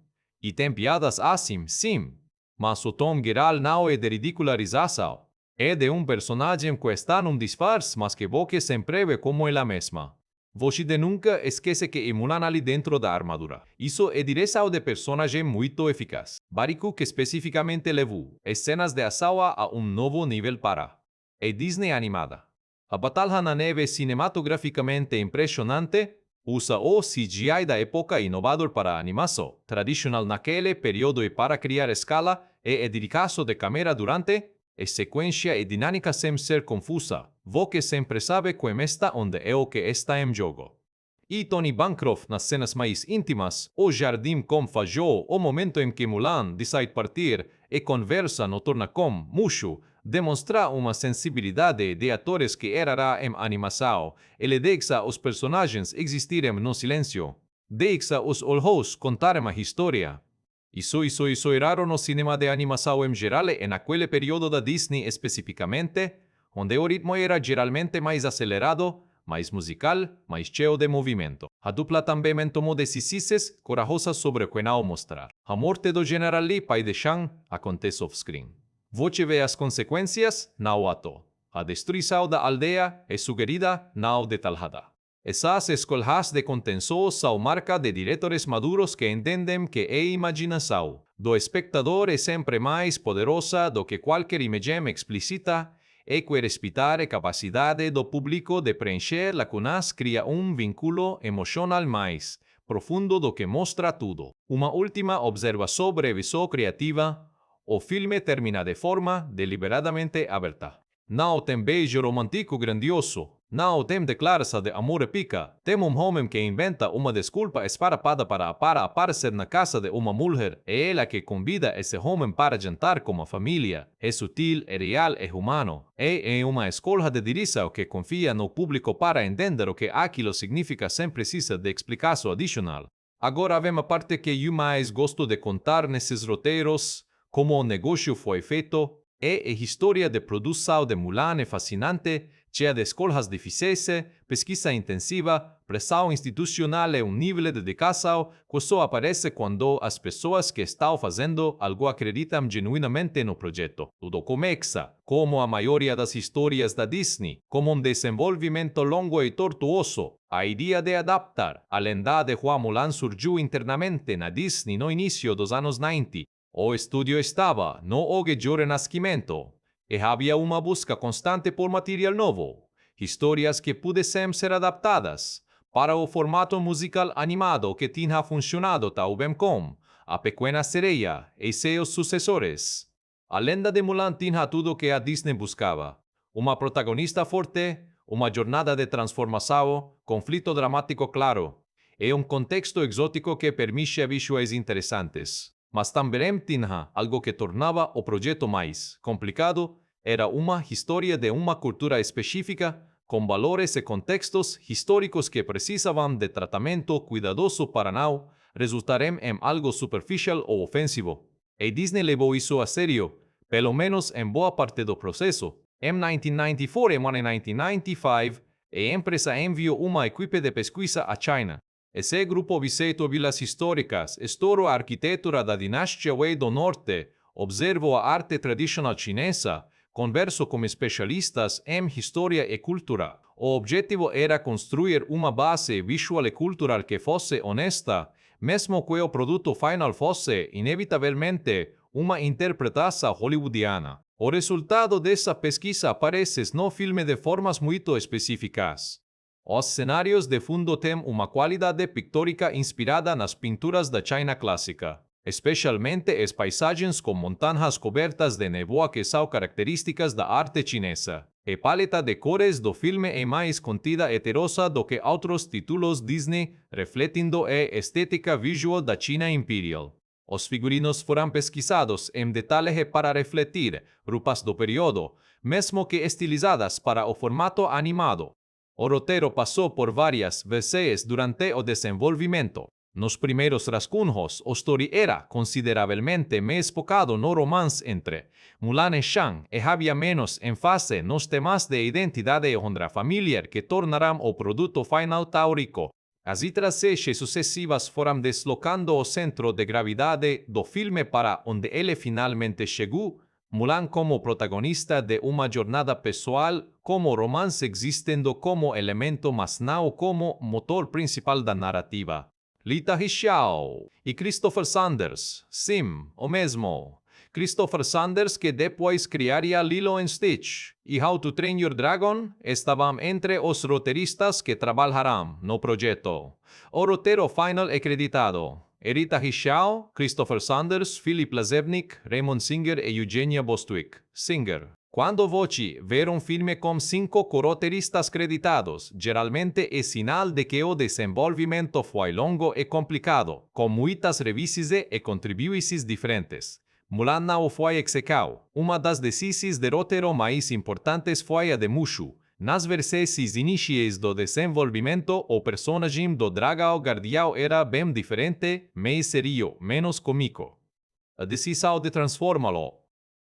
E tem piadas assim, sim. Mas o tom geral não é de ridicularização. É de personagem que está disfarce, mas que você sempre vê como ela mesma. Você nunca esquece que é Mulan ali dentro da armadura. Isso é direção de personagem muito eficaz. Bariku que especificamente levou cenas de ação a novo nível para Disney animada. A batalha na neve cinematograficamente impressionante usa o CGI da época inovador para animação tradicional naquele período e para criar escala e dedicação de câmera durante sequência e dinâmica sem ser confusa. Você sempre sabe como está onde é o que está em jogo. E Tony Bancroft nas cenas mais íntimas, o jardim com Fajou, o momento em que Mulan decide partir e conversa noturna com Mushu, demonstra uma sensibilidade de atores que era rara em animação. Ele deixa os personagens existirem no silêncio. Deixa os olhos contar uma história. Isso é raro no cinema de animação em geral e naquele período da Disney especificamente, onde o ritmo era geralmente mais acelerado, mais musical, mais cheio de movimento. A dupla também tomou decisões corajosas sobre o que não mostrar. A morte do General Li, pai de Shang, acontece off-screen. Você vê as consequências, não ato. A destruição da aldeia é sugerida, não detalhada. Essas escolhas de contenção são marca de diretores maduros que entendem que a imaginação do espectador é sempre mais poderosa do que qualquer imagem explícita e que respeitar a capacidade do público de preencher lacunas cria vínculo emocional mais profundo do que mostra tudo. Uma última observação sobre visão criativa. O filme termina de forma deliberadamente aberta. Não tem beijo romântico grandioso. Não tem declaração de amor épica. Tem homem que inventa uma desculpa esfarrapada para aparecer na casa de uma mulher. É ela que convida esse homem para jantar com a família. É sutil, é real, é humano. É uma escola de direção que confia no público para entender o que aquilo significa sem precisar de explicação adicional. Agora vem a parte que eu mais gosto de contar nesses roteiros. Como o negócio foi feito, a história de produção de Mulan é fascinante, cheia de escolhas difíceis, pesquisa intensiva, pressão institucional e nível de dedicação que só aparece quando as pessoas que estão fazendo algo acreditam genuinamente no projeto. Tudo começa, como a maioria das histórias da Disney, como desenvolvimento longo e tortuoso. A ideia de adaptar a lenda de Hua Mulan surgiu internamente na Disney no início dos anos 90. O estúdio estava no auge de renascimento e havia uma busca constante por material novo, histórias que pudessem ser adaptadas para o formato musical animado que tinha funcionado tão bem com A Pequena Sereia e seus sucessores. A lenda de Mulan tinha tudo o que a Disney buscava: uma protagonista forte, uma jornada de transformação, conflito dramático claro e contexto exótico que permite visuais interessantes. Mas também tinha algo que tornava o projeto mais complicado, era uma história de uma cultura específica, com valores e contextos históricos que precisavam de tratamento cuidadoso para não resultarem em algo superficial ou ofensivo. E Disney levou isso a sério, pelo menos em boa parte do processo. Em 1994 e 1995, a empresa enviou uma equipe de pesquisa a China. Esse grupo visitou vilas históricas, estudou a arquitetura da dinastia Wei do Norte, observou a arte tradicional chinesa, conversou com especialistas em história e cultura. O objetivo era construir uma base visual e cultural que fosse honesta, mesmo que o produto final fosse, inevitavelmente, uma interpretação hollywoodiana. O resultado dessa pesquisa aparece no filme de formas muito específicas. Os cenários de fundo têm uma qualidade pictórica inspirada nas pinturas da China clássica, especialmente as paisagens com montanhas cobertas de névoa que são características da arte chinesa. A paleta de cores do filme é mais contida e terrosa do que outros títulos Disney, refletindo a estética visual da China Imperial. Os figurinos foram pesquisados em detalhe para refletir roupas do período, mesmo que estilizadas para o formato animado. O roteiro passou por várias vezes durante o desenvolvimento. Nos primeiros rascunhos, a história era consideravelmente mais focado no romance entre Mulan e Shang e havia menos ênfase nos temas de identidade e honra familiar que tornarão o produto final tão rico. As outras eixes sucessivas foram deslocando o centro de gravidade do filme para onde ele finalmente chegou, Mulan como protagonista de uma jornada pessoal, como romance existendo como elemento mas não como motor principal da narrativa. Lita Xiao e Christopher Sanders, sim, o mesmo. Christopher Sanders que depois criaria Lilo and Stitch e How to Train Your Dragon estavam entre os roteiristas que trabalharão no projeto. O roteiro final é creditado Rita Xiao, Christopher Sanders, Philip Lazebnik, Raymond Singer e Eugenia Bostwick. Singer. Quando você vê filme com 5 coroteiristas creditados, geralmente é sinal de que o desenvolvimento foi longo e complicado, com muitas revisões e contribuições diferentes. Mulan não foi executado. Uma das decisões de roteiro mais importantes foi a de Mushu. Nas versões iniciais do desenvolvimento, o personagem do dragão guardião era bem diferente, mais serio, menos cômico. A decisão de transformá-lo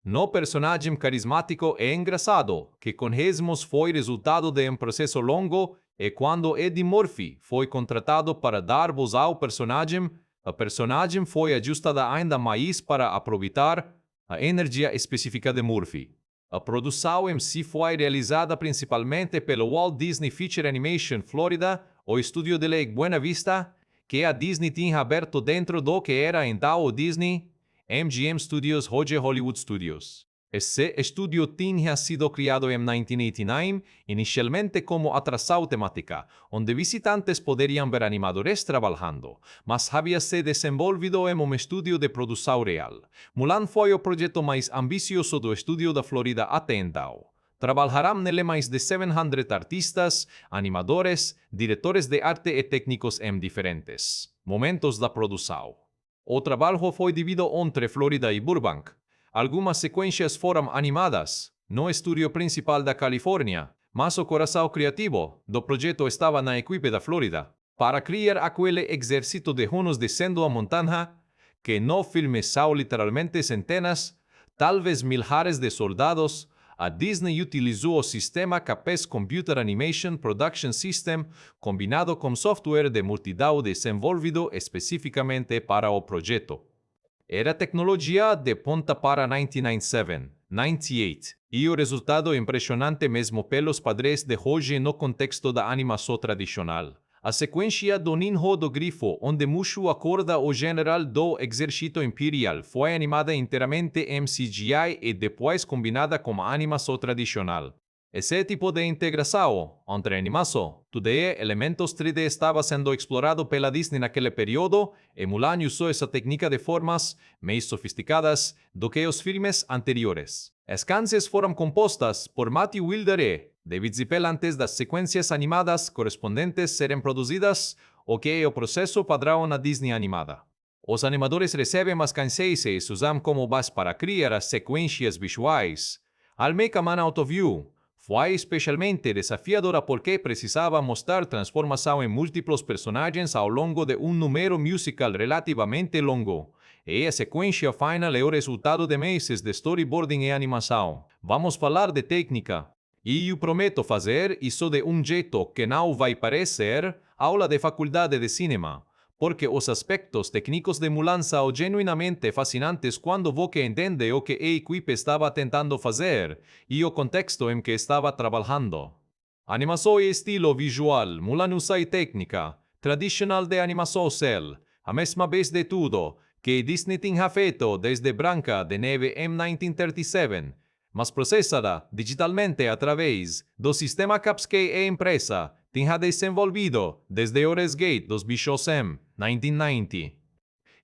no personagem carismático e engraçado, que conhecemos foi resultado de um processo longo, e quando Eddie Murphy foi contratado para dar voz ao personagem, a personagem foi ajustada ainda mais para aproveitar a energia específica de Murphy. A produção em si foi realizada principalmente pelo Walt Disney Feature Animation Florida, o estúdio de Lake Buena Vista, que a Disney tinha aberto dentro do que era então o Disney MGM Studios Roger Hollywood Studios. Esse estúdio tinha sido criado em 1989, inicialmente como atração temática, onde visitantes poderiam ver animadores trabalhando, mas havia se desenvolvido em um estúdio de produção real. Mulan foi o projeto mais ambicioso do estúdio da Florida até então. Trabalharão nele mais de 700 artistas, animadores, diretores de arte e técnicos em diferentes momentos da produção. O trabalho foi dividido entre Florida e Burbank. Algumas sequências foram animadas no estúdio principal da Califórnia, mas o coração criativo do projeto estava na equipe da Florida, para criar aquele exército de hunos descendo a montanha, que no filme são literalmente centenas, talvez milhares de soldados. A Disney utilizou o sistema Capes Computer Animation Production System combinado com software de multidão desenvolvido especificamente para o projeto. Era tecnologia de ponta para 1997, 98, e o resultado impressionante mesmo pelos padrões de hoje no contexto da animação tradicional. A sequência do Ninho do Grifo, onde Mushu acorda o general do Exército Imperial, foi animada inteiramente em CGI e depois combinada com a animação tradicional. Esse tipo de integração entre animação, 2D e elementos 3D estava sendo explorado pela Disney naquele período, e Mulan usou essa técnica de formas mais sofisticadas do que os filmes anteriores. As canções foram compostas por Matthew Wilder e David Zippel antes das sequências animadas correspondentes serem produzidas, o que é o processo padrão na Disney animada. Os animadores recebem as canções e as usam como base para criar as sequências visuais. Al Make a Man Out of You foi especialmente desafiadora porque precisava mostrar transformação em múltiplos personagens ao longo de um número musical relativamente longo. E a sequência final é o resultado de meses de storyboarding e animação. Vamos falar de técnica. E eu prometo fazer isso de um jeito que não vai parecer aula de faculdade de cinema, porque os aspectos técnicos de Mulan são genuinamente fascinantes quando você entende o que a equipe estava tentando fazer e o contexto em que estava trabalhando. Animação e estilo visual, Mulan usa técnica tradicional de animação cel, a mesma vez de tudo que Disney tinha feito desde Branca de Neve em 1937, mas processada digitalmente através do sistema CAPS que a empresa tinha desenvolvido desde Oresgate dos Bichosem, 1990.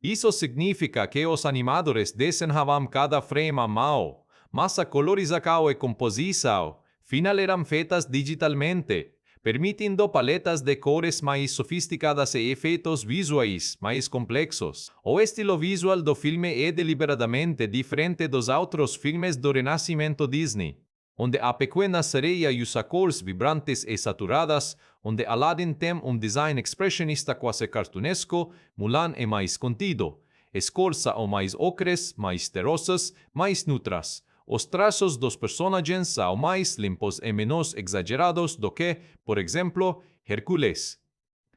Isso significa que os animadores desenhavam cada frame à mão, mas a colorização e composição final eram feitas digitalmente, permitindo paletas de cores mais sofisticadas e efeitos visuais mais complexos. O estilo visual do filme é deliberadamente diferente dos outros filmes do Renascimento Disney, onde a pequena sereia usa cores vibrantes e saturadas, onde Aladdin tem design expressionista quase cartunesco, Mulan é mais contido. As cores são mais ocres, mais terrosas, mais neutras. Os traços dos personagens são mais limpos e menos exagerados do que, por exemplo, Hércules.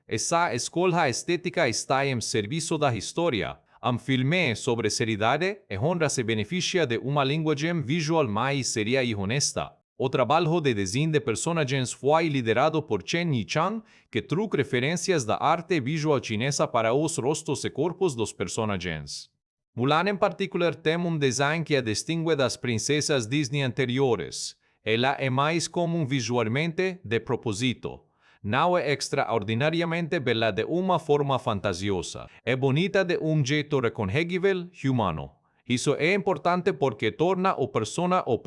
Essa escolha estética está em serviço da história. Um filme sobre seriedade e honra se beneficia de uma linguagem visual mais séria e honesta. O trabalho de design de personagens foi liderado por Chen Yichang, que trouxe referências da arte visual chinesa para os rostos e corpos dos personagens. Mulan em particular tem design que a distingue das princesas Disney anteriores. Ela é mais comum visualmente de propósito. Não é extraordinariamente bela de uma forma fantasiosa. É bonita de jeito reconhecível humano. Isso é importante porque torna o persona ou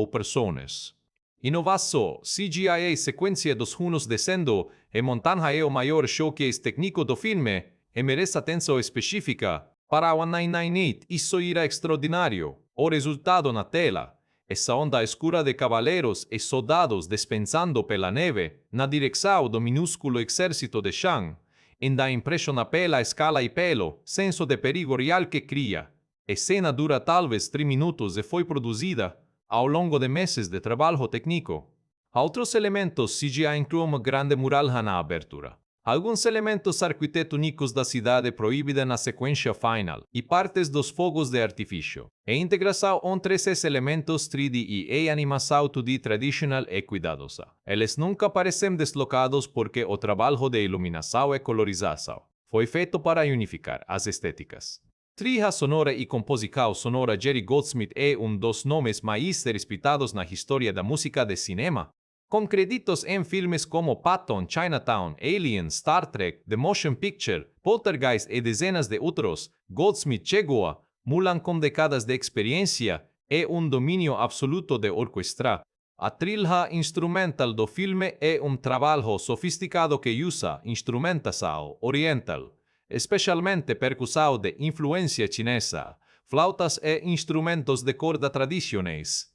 personas. E não vá só, CGI e sequência dos hunos descendo e montanha é o maior showcase técnico do filme e merece atenção específica. Para o 998, isso era extraordinário. O resultado na tela. Essa onda escura de cavaleiros e soldados despensando pela neve na direção do minúsculo exército de Shang, ainda impressiona pela escala e pelo senso de perigo real que cria. A cena dura talvez 3 minutos e foi produzida ao longo de meses de trabalho técnico. Outros elementos CGI incluem uma grande mural na abertura. Alguns elementos arquitetônicos da cidade proibida na sequência final e partes dos fogos de artifício. A integração entre esses elementos 3D e a animação 2D tradicional é cuidadosa. Eles nunca parecem deslocados porque o trabalho de iluminação e colorização foi feito para unificar as estéticas. Trilha sonora e composição sonora. Jerry Goldsmith é dos nomes mais respeitados na história da música de cinema. Com créditos em filmes como Patton, Chinatown, Alien, Star Trek, The Motion Picture, Poltergeist e dezenas de outros, Goldsmith chegou a Mulan com décadas de experiência e domínio absoluto de orquestra. A trilha instrumental do filme é trabalho sofisticado que usa instrumentação oriental, especialmente percussão de influência chinesa, flautas e instrumentos de corda tradicionais,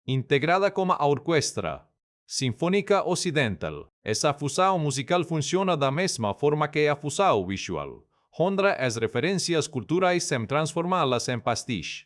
integrada com a orquestra Sinfônica Ocidental. Essa fusão musical funciona da mesma forma que a fusão visual. Honra as referências culturais sem transformá-las em pastiche.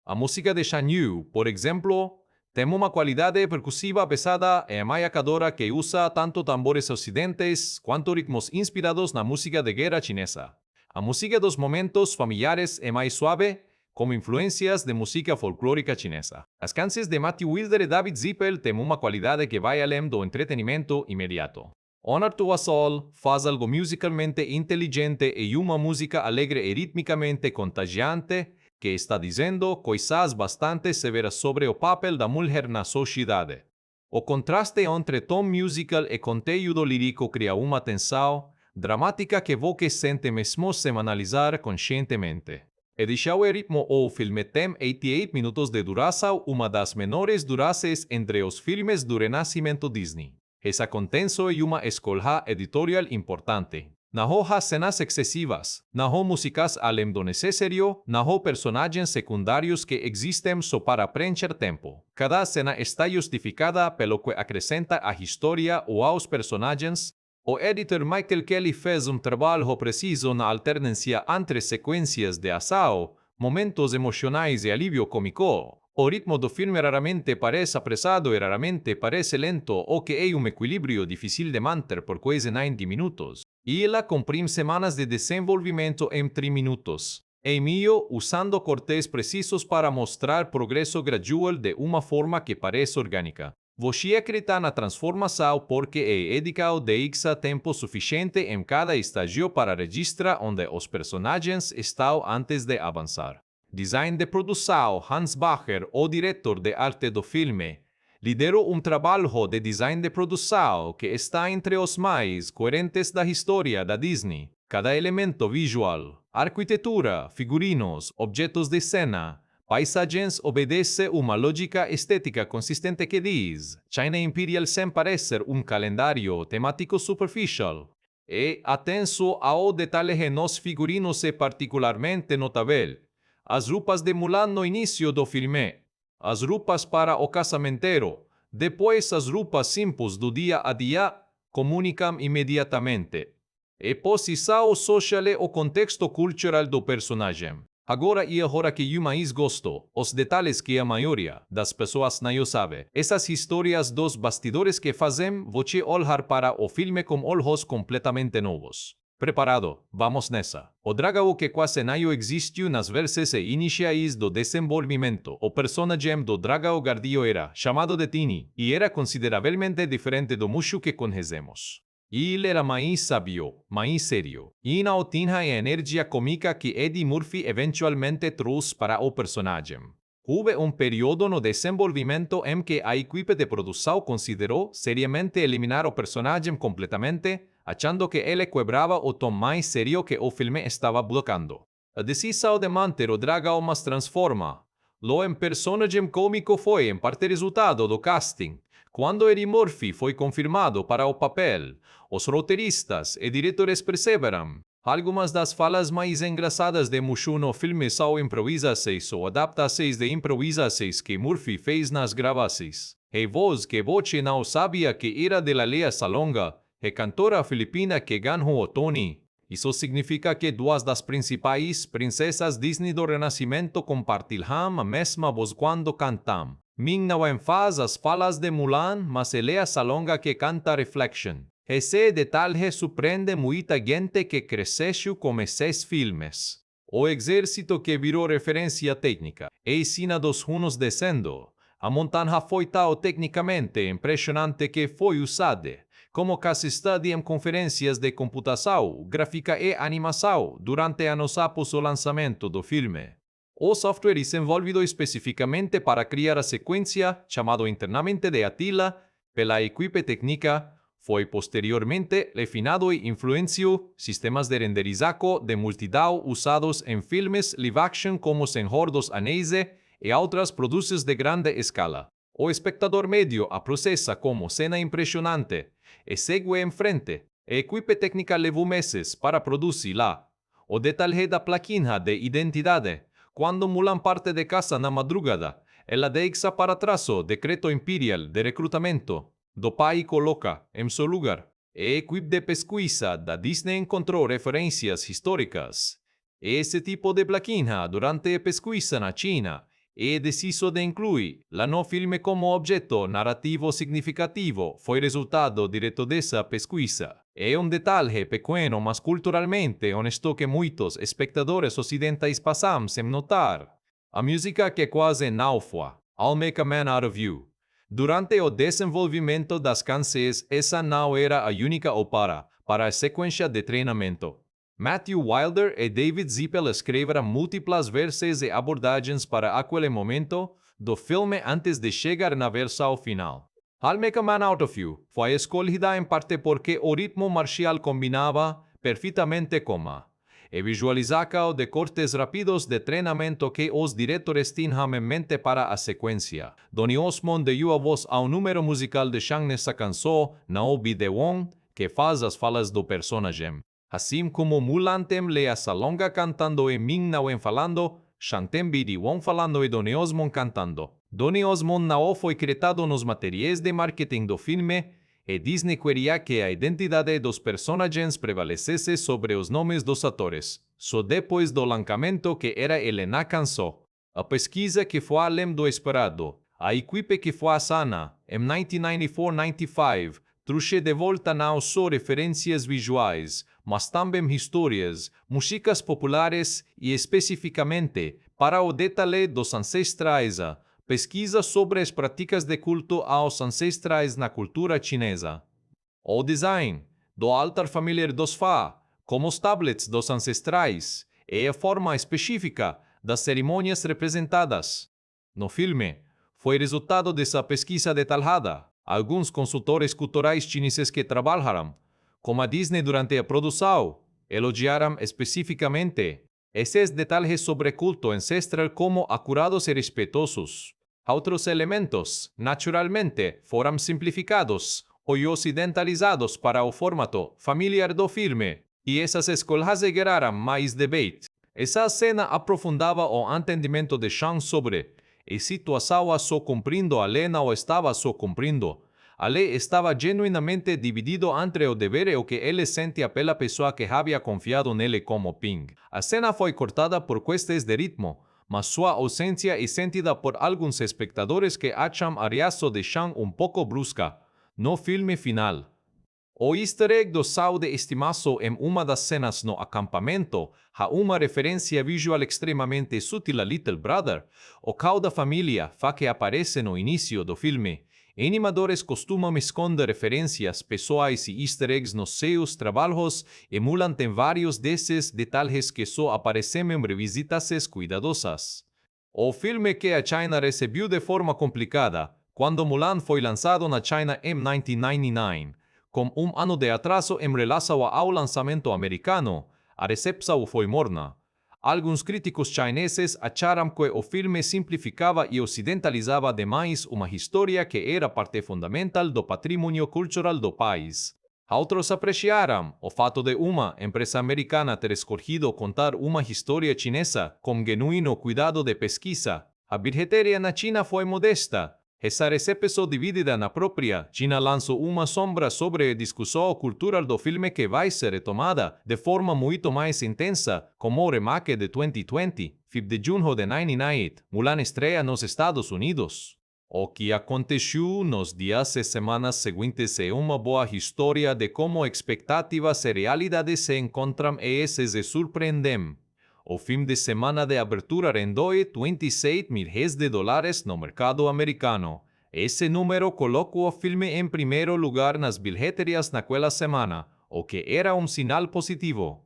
A música de Shan Yu, por exemplo, tem uma qualidade percussiva pesada e amaiacadora que usa tanto tambores ocidentes quanto ritmos inspirados na música de guerra chinesa. A música dos momentos familiares é mais suave, com influências de música folclórica chinesa. As canções de Matthew Wilder e David Zippel têm uma qualidade que vai além do entretenimento imediato. Honor to Us All faz algo musicalmente inteligente e uma música alegre e ritmicamente contagiante que está dizendo coisas bastante severas sobre o papel da mulher na sociedade. O contraste entre tom musical e conteúdo lírico cria uma tensão dramática que você sente mesmo sem analisar conscientemente. E deixou o ritmo o filme tem 88 minutos de duração, uma das menores durações entre os filmes do Renascimento Disney. Essa contenso e uma escolha editorial importante. Não há cenas excessivas, não há músicas além do necessário, não há personagens secundários que existem só para preencher tempo. Cada cena está justificada pelo que acrescenta à história ou aos personagens. O editor Michael Kelly fez trabalho preciso na alternância entre sequências de ação, momentos emocionais e alívio cômico. O ritmo do filme raramente parece apressado e raramente parece lento, o que é equilíbrio difícil de manter por quase 90 minutos. E ela comprime semanas de desenvolvimento em 3 minutos. É meio usando cortes precisos para mostrar progresso gradual de uma forma que parece orgânica. Você acredita na transformação porque é dedicado de tempo suficiente em cada estágio para registrar onde os personagens estão antes de avançar. Design de produção. Hans Bacher, o diretor de arte do filme, Lidero trabalho de design de produção que está entre os mais coerentes da história da Disney. Cada elemento visual, arquitetura, figurinos, objetos de cena, paisagens obedece uma lógica estética consistente que diz China Imperial sem parecer calendário temático superficial. E atenção ao detalhe nos figurinos é particularmente notável. As roupas de Mulan no início do filme, as roupas para o casamento, depois as roupas simples do dia a dia, comunicam imediatamente. E posição social e o contexto cultural do personagem. Agora e agora que eu mais gosto, os detalhes que a maioria das pessoas não sabe. Essas histórias dos bastidores que fazem você olhar para o filme com olhos completamente novos. Preparado, vamos nessa. O dragão que quase não existiu nas versões iniciais do desenvolvimento. O personagem do dragão guardio era chamado de Tini e era consideravelmente diferente do mucho que conhecemos. Ele era mais sábio, mais sério, e não tinha a energia cômica que Eddie Murphy eventualmente trouxe para o personagem. Houve período no desenvolvimento em que a equipe de produção considerou seriamente eliminar o personagem completamente, achando que ele quebrava o tom mais sério que o filme estava bloqueando. A decisão de manter o dragão mas transforma-lo em personagem cômico foi em parte resultado do casting. Quando Eddie Murphy foi confirmado para o papel, os roteiristas e diretores perceberam algumas das falas mais engraçadas de Mushu no filme são improvisações ou adaptações de improvisações que Murphy fez nas gravações. E voz que você não sabia que era de Lea Salonga, a cantora filipina que ganhou o Tony. Isso significa que duas das principais princesas Disney do Renascimento compartilham a mesma voz quando cantam. Ming não faz as falas de Mulan, mas é Lea Salonga que canta Reflection. Esse detalhe surpreende muita gente que cresceu com esses filmes. O exército que virou referência técnica e cena dos hunos descendo. A montanha foi tão tecnicamente impressionante que foi usada como case study em conferências de computação, gráfica e animação durante anos após o lançamento do filme. O software desenvolvido especificamente para criar a sequência, chamado internamente de Attila, pela equipe técnica, foi posteriormente refinado e influenciou sistemas de renderizaje de multidão usados em filmes live-action como Senhor dos Anéis e outras produções de grande escala. O espectador médio a processa como cena impressionante e segue em frente. A equipe técnica levou meses para produzi-la. O detalhe da plaquinha de identidade. Quando Mulan parte de casa na madrugada, ela deixa para trás o decreto imperial de recrutamento do pai e coloca em seu lugar. A equipe de pesquisa da Disney encontrou referências históricas. Esse tipo de plaquinha durante a pesquisa na China e deciso de incluir lá no filme como objeto narrativo significativo foi resultado direto dessa pesquisa. É detalhe pequeno, mas culturalmente honesto que muitos espectadores ocidentais passam sem notar. A música que quase não foi, I'll Make a Man Out of You. Durante o desenvolvimento das canções, essa não era a única ópera para a sequência de treinamento. Matthew Wilder e David Zippel escreveram múltiplas versões e abordagens para aquele momento do filme antes de chegar na versão final. I'll Make a Man Out of You foi escolhida em parte porque o ritmo marcial combinava perfeitamente com a visualização de cortes rápidos de treinamento que os diretores tinham em mente para a sequência. Donny Osmond deu a voz ao número musical de Shang nessa canção, Naomi de Wong, que faz as falas do personagem. Assim como Mulan tem Lea Salonga cantando e Ming Na Wen falando, Shang tem BD Wong falando e Donny Osmond cantando. Donny Osmond não foi creditado nos materiais de marketing do filme e Disney queria que a identidade dos personagens prevalecesse sobre os nomes dos atores. Só depois do lançamento que era ele na canção. A pesquisa que foi além do esperado. A equipe que foi sana em 1994-95 trouxe de volta não só referências visuais, mas também histórias, músicas populares e especificamente para o detalhe dos ancestrais, pesquisa sobre as práticas de culto aos ancestrais na cultura chinesa. O design do altar familiar dos Fa, como os tablets dos ancestrais, e a forma específica das cerimônias representadas. No filme, foi resultado dessa pesquisa detalhada. Alguns consultores culturais chineses que trabalharam com a Disney durante a produção elogiaram especificamente esses detalhes sobre culto ancestral como acurados e respeitosos. Outros elementos, naturalmente, foram simplificados ou ocidentalizados para o formato familiar do filme, e essas escolhas geraram mais debate. Essa cena aprofundava o entendimento de Shang sobre a situação só cumprindo a lei não estava só cumprindo. A lei estava genuinamente dividido entre o dever e o que ele sentia pela pessoa que havia confiado nele como Ping. A cena foi cortada por questões de ritmo, mas sua ausência é sentida por alguns espectadores que acham a reação de Shang um pouco brusca no filme final. O easter egg do Sao de estimação em uma das cenas no acampamento há uma referência visual extremamente sutil a Little Brother, o cão da família que aparece no início do filme. Animadores costumam esconder referências pessoais e easter eggs nos seus trabalhos, e Mulan tem vários desses detalhes que só aparecem em revisitas cuidadosas. O filme que a China recebeu de forma complicada, quando Mulan foi lançado na China em 1999, com ano de atraso em relação ao lançamento americano, a recepção foi morna. Alguns críticos chineses acharam que o filme simplificava e ocidentalizava demais uma história que era parte fundamental do patrimônio cultural do país. Outros apreciaram o fato de uma empresa americana ter escolhido contar uma história chinesa com genuíno cuidado de pesquisa. A bilheteria na China foi modesta. Essa recepção dividida na própria China lançou uma sombra sobre a discussão cultural do filme que vai ser retomada de forma muito mais intensa, como o remake de 2020, 5 de junho de 1998, Mulan estreia nos Estados Unidos. O que aconteceu nos dias e semanas seguintes é uma boa história de como expectativas e realidades se encontram e se surpreendem. O fim de semana de abertura rendeu $26 milhões no mercado americano. Esse número colocou o filme em primeiro lugar nas bilheterias naquela semana, o que era um sinal positivo.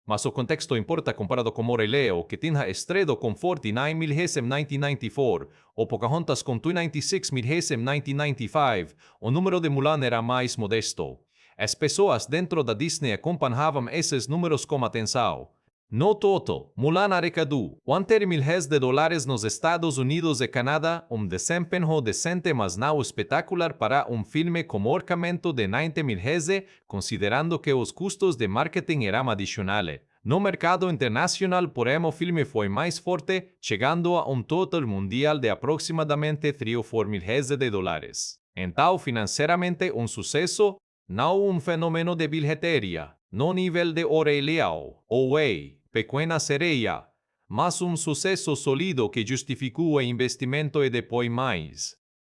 Mas o contexto importa comparado com o Rei Leão, que tinha estreado com $49 milhões em 1994, ou Pocahontas com $296 milhões em 1995. O número de Mulan era mais modesto. As pessoas dentro da Disney acompanhavam esses números com atenção. No total, Mulan arrecadou $20 milhões nos Estados Unidos e Canadá, um desempenho decente mas não espetacular para um filme com orçamento de $90 milhões, considerando que os custos de marketing eram adicionais. No mercado internacional, porém, o filme foi mais forte, chegando a um total mundial de aproximadamente $34 milhões. Então, financeiramente, um sucesso, não um fenômeno de bilheteria, no nível de O Rei Leão, ou Wei, Pequena Sereia, mas um sucesso sólido que justificou o investimento e depois mais.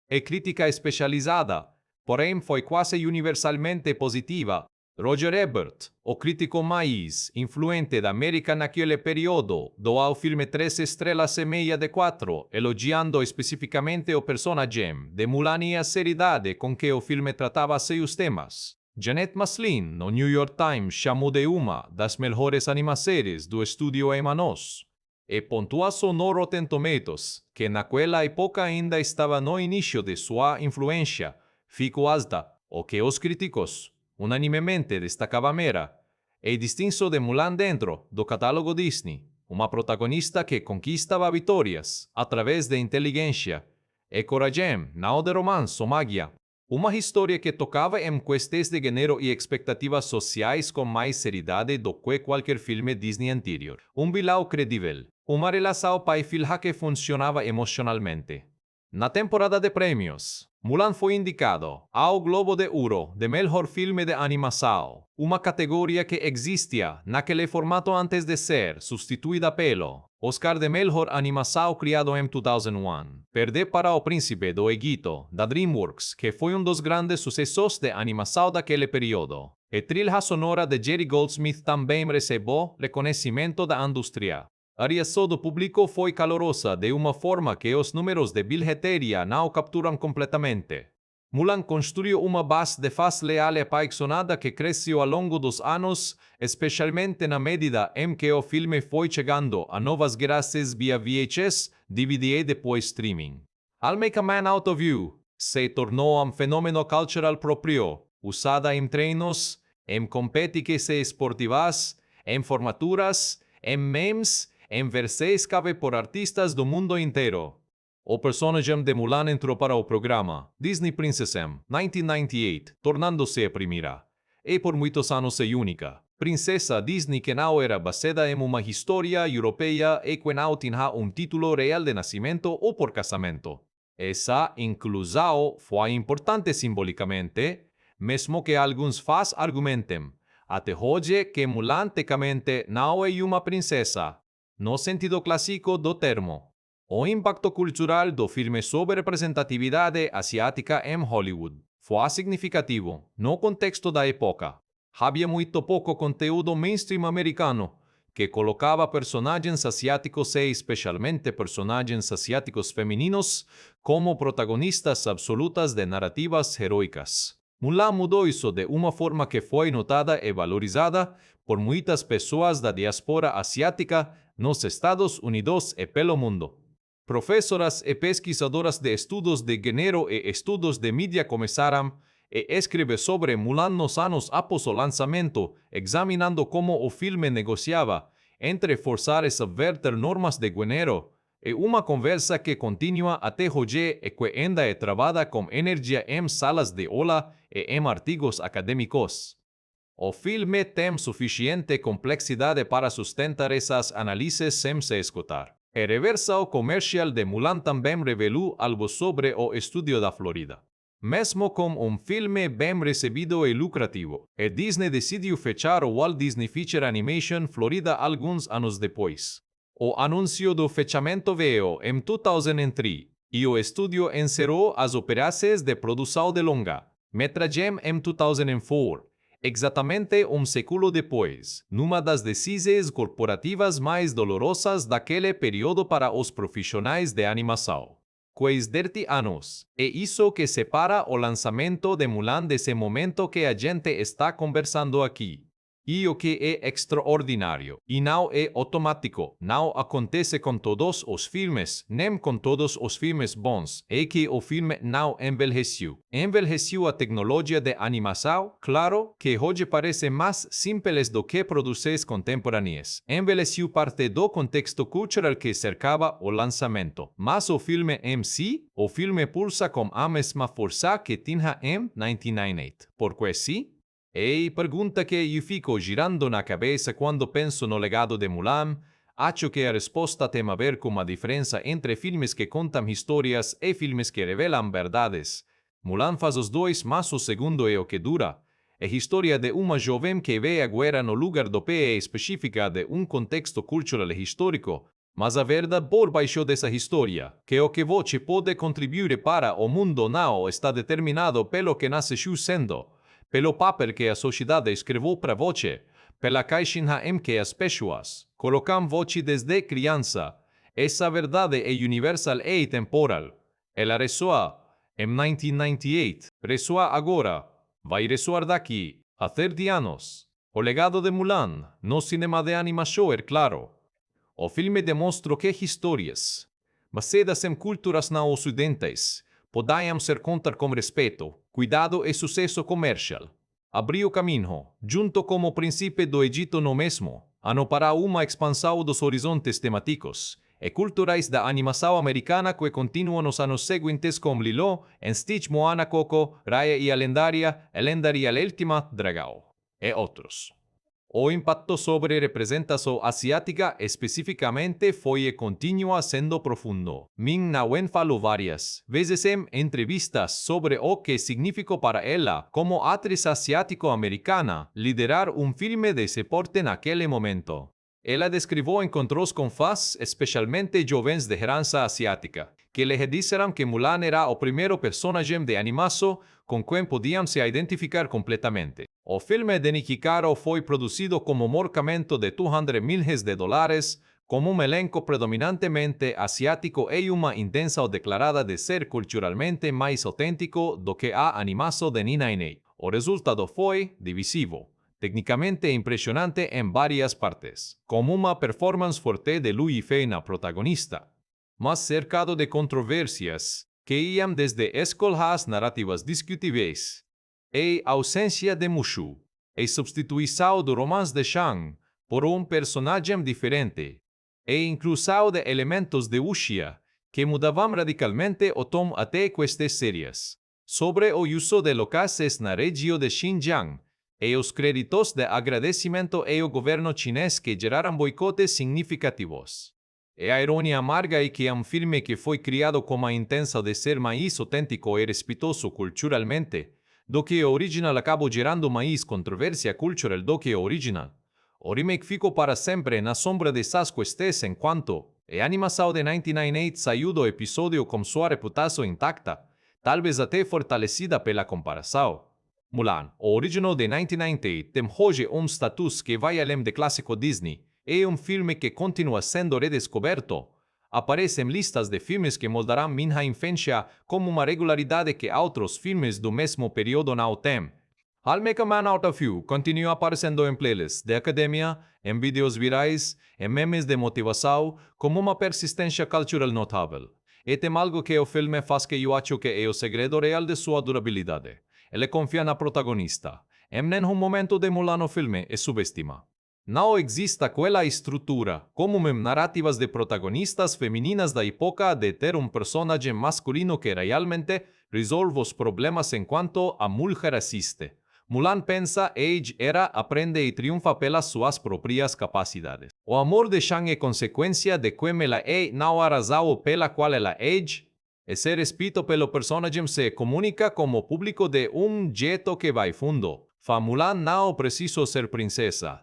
A crítica especializada, porém, foi quase universalmente positiva. Roger Ebert, o crítico mais influente da América naquele período, deu ao filme 3 estrelas e meia de 4, elogiando especificamente o personagem de Mulan e a seriedade com que o filme tratava seus temas. Janet Maslin, no New York Times, chamou de uma das melhores animações do estúdio Emanos. E pontuação no Rotten Tomatoes, que naquela época ainda estava no início de sua influência, ficou alta, o que os críticos unanimemente destacavam era a distinção de Mulan dentro do catálogo Disney, uma protagonista que conquistava vitórias através de inteligência e coragem, não de romance ou magia. Uma história que tocava em questões de gênero e expectativas sociais com mais seriedade do que qualquer filme Disney anterior. Um vilão credível. Uma relação pai-filha que funcionava emocionalmente. Na temporada de prêmios, Mulan foi indicado ao Globo de Ouro de melhor filme de animação, uma categoria que existia naquele formato antes de ser substituída pelo Oscar de melhor animação criado em 2001. Perdeu para O Príncipe do Egito, da DreamWorks, que foi um dos grandes sucessos de animação daquele período. A trilha sonora de Jerry Goldsmith também recebeu reconhecimento da indústria. A reação do público foi calorosa de uma forma que os números de bilheteria não capturam completamente. Mulan construiu uma base de fãs leal e apaixonada que cresceu ao longo dos anos, especialmente na medida em que o filme foi chegando a novas graças via VHS, DVD e depois streaming. Al Make a Man Out of You se tornó un fenómeno cultural propio, usada en treinos, en competiciones esportivas, en formaturas, en memes, en verses cabe por artistas do mundo inteiro. O personagem de Mulan entrou para o programa Disney Princess em 1998, tornando-se a primeira, e por muitos anos a única, princesa Disney que não era baseada em uma história europeia e que não tinha título real de nascimento ou por casamento. Essa inclusão foi importante simbolicamente, mesmo que alguns fãs argumentem, até hoje que Mulan tecnicamente não é uma princesa, no sentido clássico do termo. O impacto cultural do filme sobre representatividade asiática em Hollywood foi significativo no contexto da época. Havia muito pouco conteúdo mainstream americano que colocava personagens asiáticos e especialmente personagens asiáticos femininos como protagonistas absolutas de narrativas heroicas. Mulan mudou isso de uma forma que foi notada e valorizada por muitas pessoas da diáspora asiática nos Estados Unidos e pelo mundo. Professoras e pesquisadoras de estudos de gênero e estudos de mídia começaram a escrever sobre Mulan nos anos após o lançamento, examinando como o filme negociava entre forçar e subverter normas de gênero, e uma conversa que continua até hoje e que ainda é travada com energia em salas de aula e em artigos acadêmicos. O filme tem suficiente complexidade para sustentar essas análises sem se escutar. O reversal comercial de Mulan também revelou algo sobre o estúdio da Florida. Mesmo com filme bem recebido e lucrativo, a Disney decidiu fechar o Walt Disney Feature Animation Florida alguns anos depois. O anúncio do fechamento veio em 2003 e o estúdio encerrou as operações de produção de longa metragem em 2004. Exatamente século depois, numa das decisões corporativas mais dolorosas daquele período para os profissionais de animação. Quais 10 anos, é isso que separa o lançamento de Mulan desse momento que a gente está conversando aqui. E o que é extraordinário, e não é automático, não acontece com todos os filmes, nem com todos os filmes bons, é que o filme não envelheceu. Envelheceu a tecnologia de animação, claro, que hoje parece mais simples do que produções contemporâneas. Envelheceu parte do contexto cultural que cercava o lançamento, mas o filme em si, o filme pulsa com a mesma força que tinha em 1998. Porque sim? E pergunta que eu fico girando na cabeça quando penso no legado de Mulan, acho que a resposta tem a ver com a diferença entre filmes que contam histórias e filmes que revelam verdades. Mulan faz os dois, mas o segundo é o que dura. É a história de uma jovem que vê a guerra no lugar do pé específica de contexto cultural e histórico, mas a verdade por baixo dessa história, que o que você pode contribuir para o mundo não está determinado pelo que nasceu sendo, pelo papel que a sociedade escreveu para você, pela caixinha em que as pessoas colocam você desde criança. Essa verdade é universal e temporal. Ela ressoa em 1998, ressoa agora, vai ressoar daqui a 30 anos. O legado de Mulan no cinema de animação é claro. O filme demonstra que histórias, baseadas em culturas não ocidentes, podem ser contadas com respeito, cuidado e sucesso comercial. Abriu caminho, junto com o príncipe do Egito no mesmo ano para uma expansão dos horizontes temáticos e culturais da animação americana que continua nos anos seguintes com Lilo, Stitch, Moana, Coco, Raya e a lendária Última Dragão, e outros. O impacto sobre representação asiática especificamente foi e continua sendo profundo. Min Nawen falou várias vezes em entrevistas sobre o que significou para ela, como atriz asiático-americana, liderar filme desse porte naquele momento. Ela descreveu encontros com fãs, especialmente jovens de herança asiática, que lhe disseram que Mulan era o primeiro personagem de animação com quem podiam se identificar completamente. O filme de Nicky Caro foi produzido como um orçamento de $200 milhões, com elenco predominantemente asiático e uma intenção declarada de ser culturalmente mais autêntico do que a animação de Nina. O resultado foi divisivo, tecnicamente impressionante em várias partes, como uma performance forte de Liu Yifei na protagonista, mas cercado de controvérsias. que iam desde escolhas narrativas discutíveis, e ausência de Mushu, e substituição do romance de Shang por um personagem diferente, e inclusão de elementos de wuxia que mudavam radicalmente o tom até estas séries. Sobre o uso de locais na região de Xinjiang, e os créditos de agradecimento ao governo chinês que geraram boicotes significativos. E a ironia amarga é que um filme que foi criado com a intenção de ser mais autêntico e respeitoso culturalmente, do que o original acabou gerando mais controvérsia cultural do que o original. O remake ficou para sempre na sombra dessas questões enquanto a animação de 1998 saiu do episódio com sua reputação intacta, talvez até fortalecida pela comparação. Mulan, o original de 1998, tem hoje status que vai além de clássico Disney. É filme que continua sendo redescoberto. Aparece em listas de filmes que moldarão minha infância como uma regularidade que outros filmes do mesmo período não têm. I'll Make a Man Out of You continua aparecendo em playlists de academia, em vídeos virais, em memes de motivação, como uma persistência cultural notável. E tem algo que o filme faz que eu acho que é o segredo real de sua durabilidade. Ele confia na protagonista. Em nenhum momento de Mulan o filme e subestima. Não existe aquela estrutura, como em narrativas de protagonistas femininas da época de ter um personagem masculino que realmente resolve os problemas enquanto a mulher assiste. Mulan pensa, age era, aprende e triunfa pelas suas próprias capacidades. O amor de Shang é consequência de como ela é, não a razão pela qual ela age. Esse respeito pelo personagem se comunica como público de jeito que vai fundo. Fa Mulan não precisa ser princesa.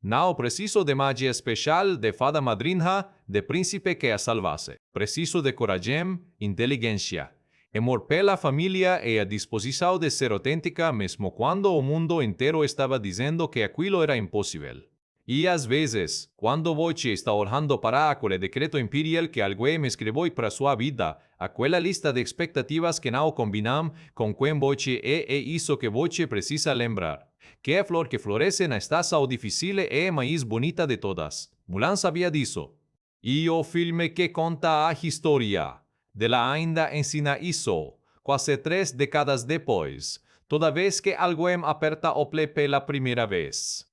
Não preciso de magia especial, de fada madrinha, de príncipe que a salvasse. Preciso de coragem, inteligência, amor pela família e a disposição de ser autêntica mesmo quando o mundo inteiro estava dizendo que aquilo era impossível. E às vezes, quando você está orando para aquele decreto imperial que alguém escreveu para sua vida, aquela lista de expectativas que não combinam com quem você é isso que você precisa lembrar. Que a flor que floresce na estação difícil é a mais bonita de todas. Mulan sabia disso. E o filme que conta a história dela ainda ensina isso, quase 3 décadas depois, toda vez que alguém aperta o play pela primeira vez.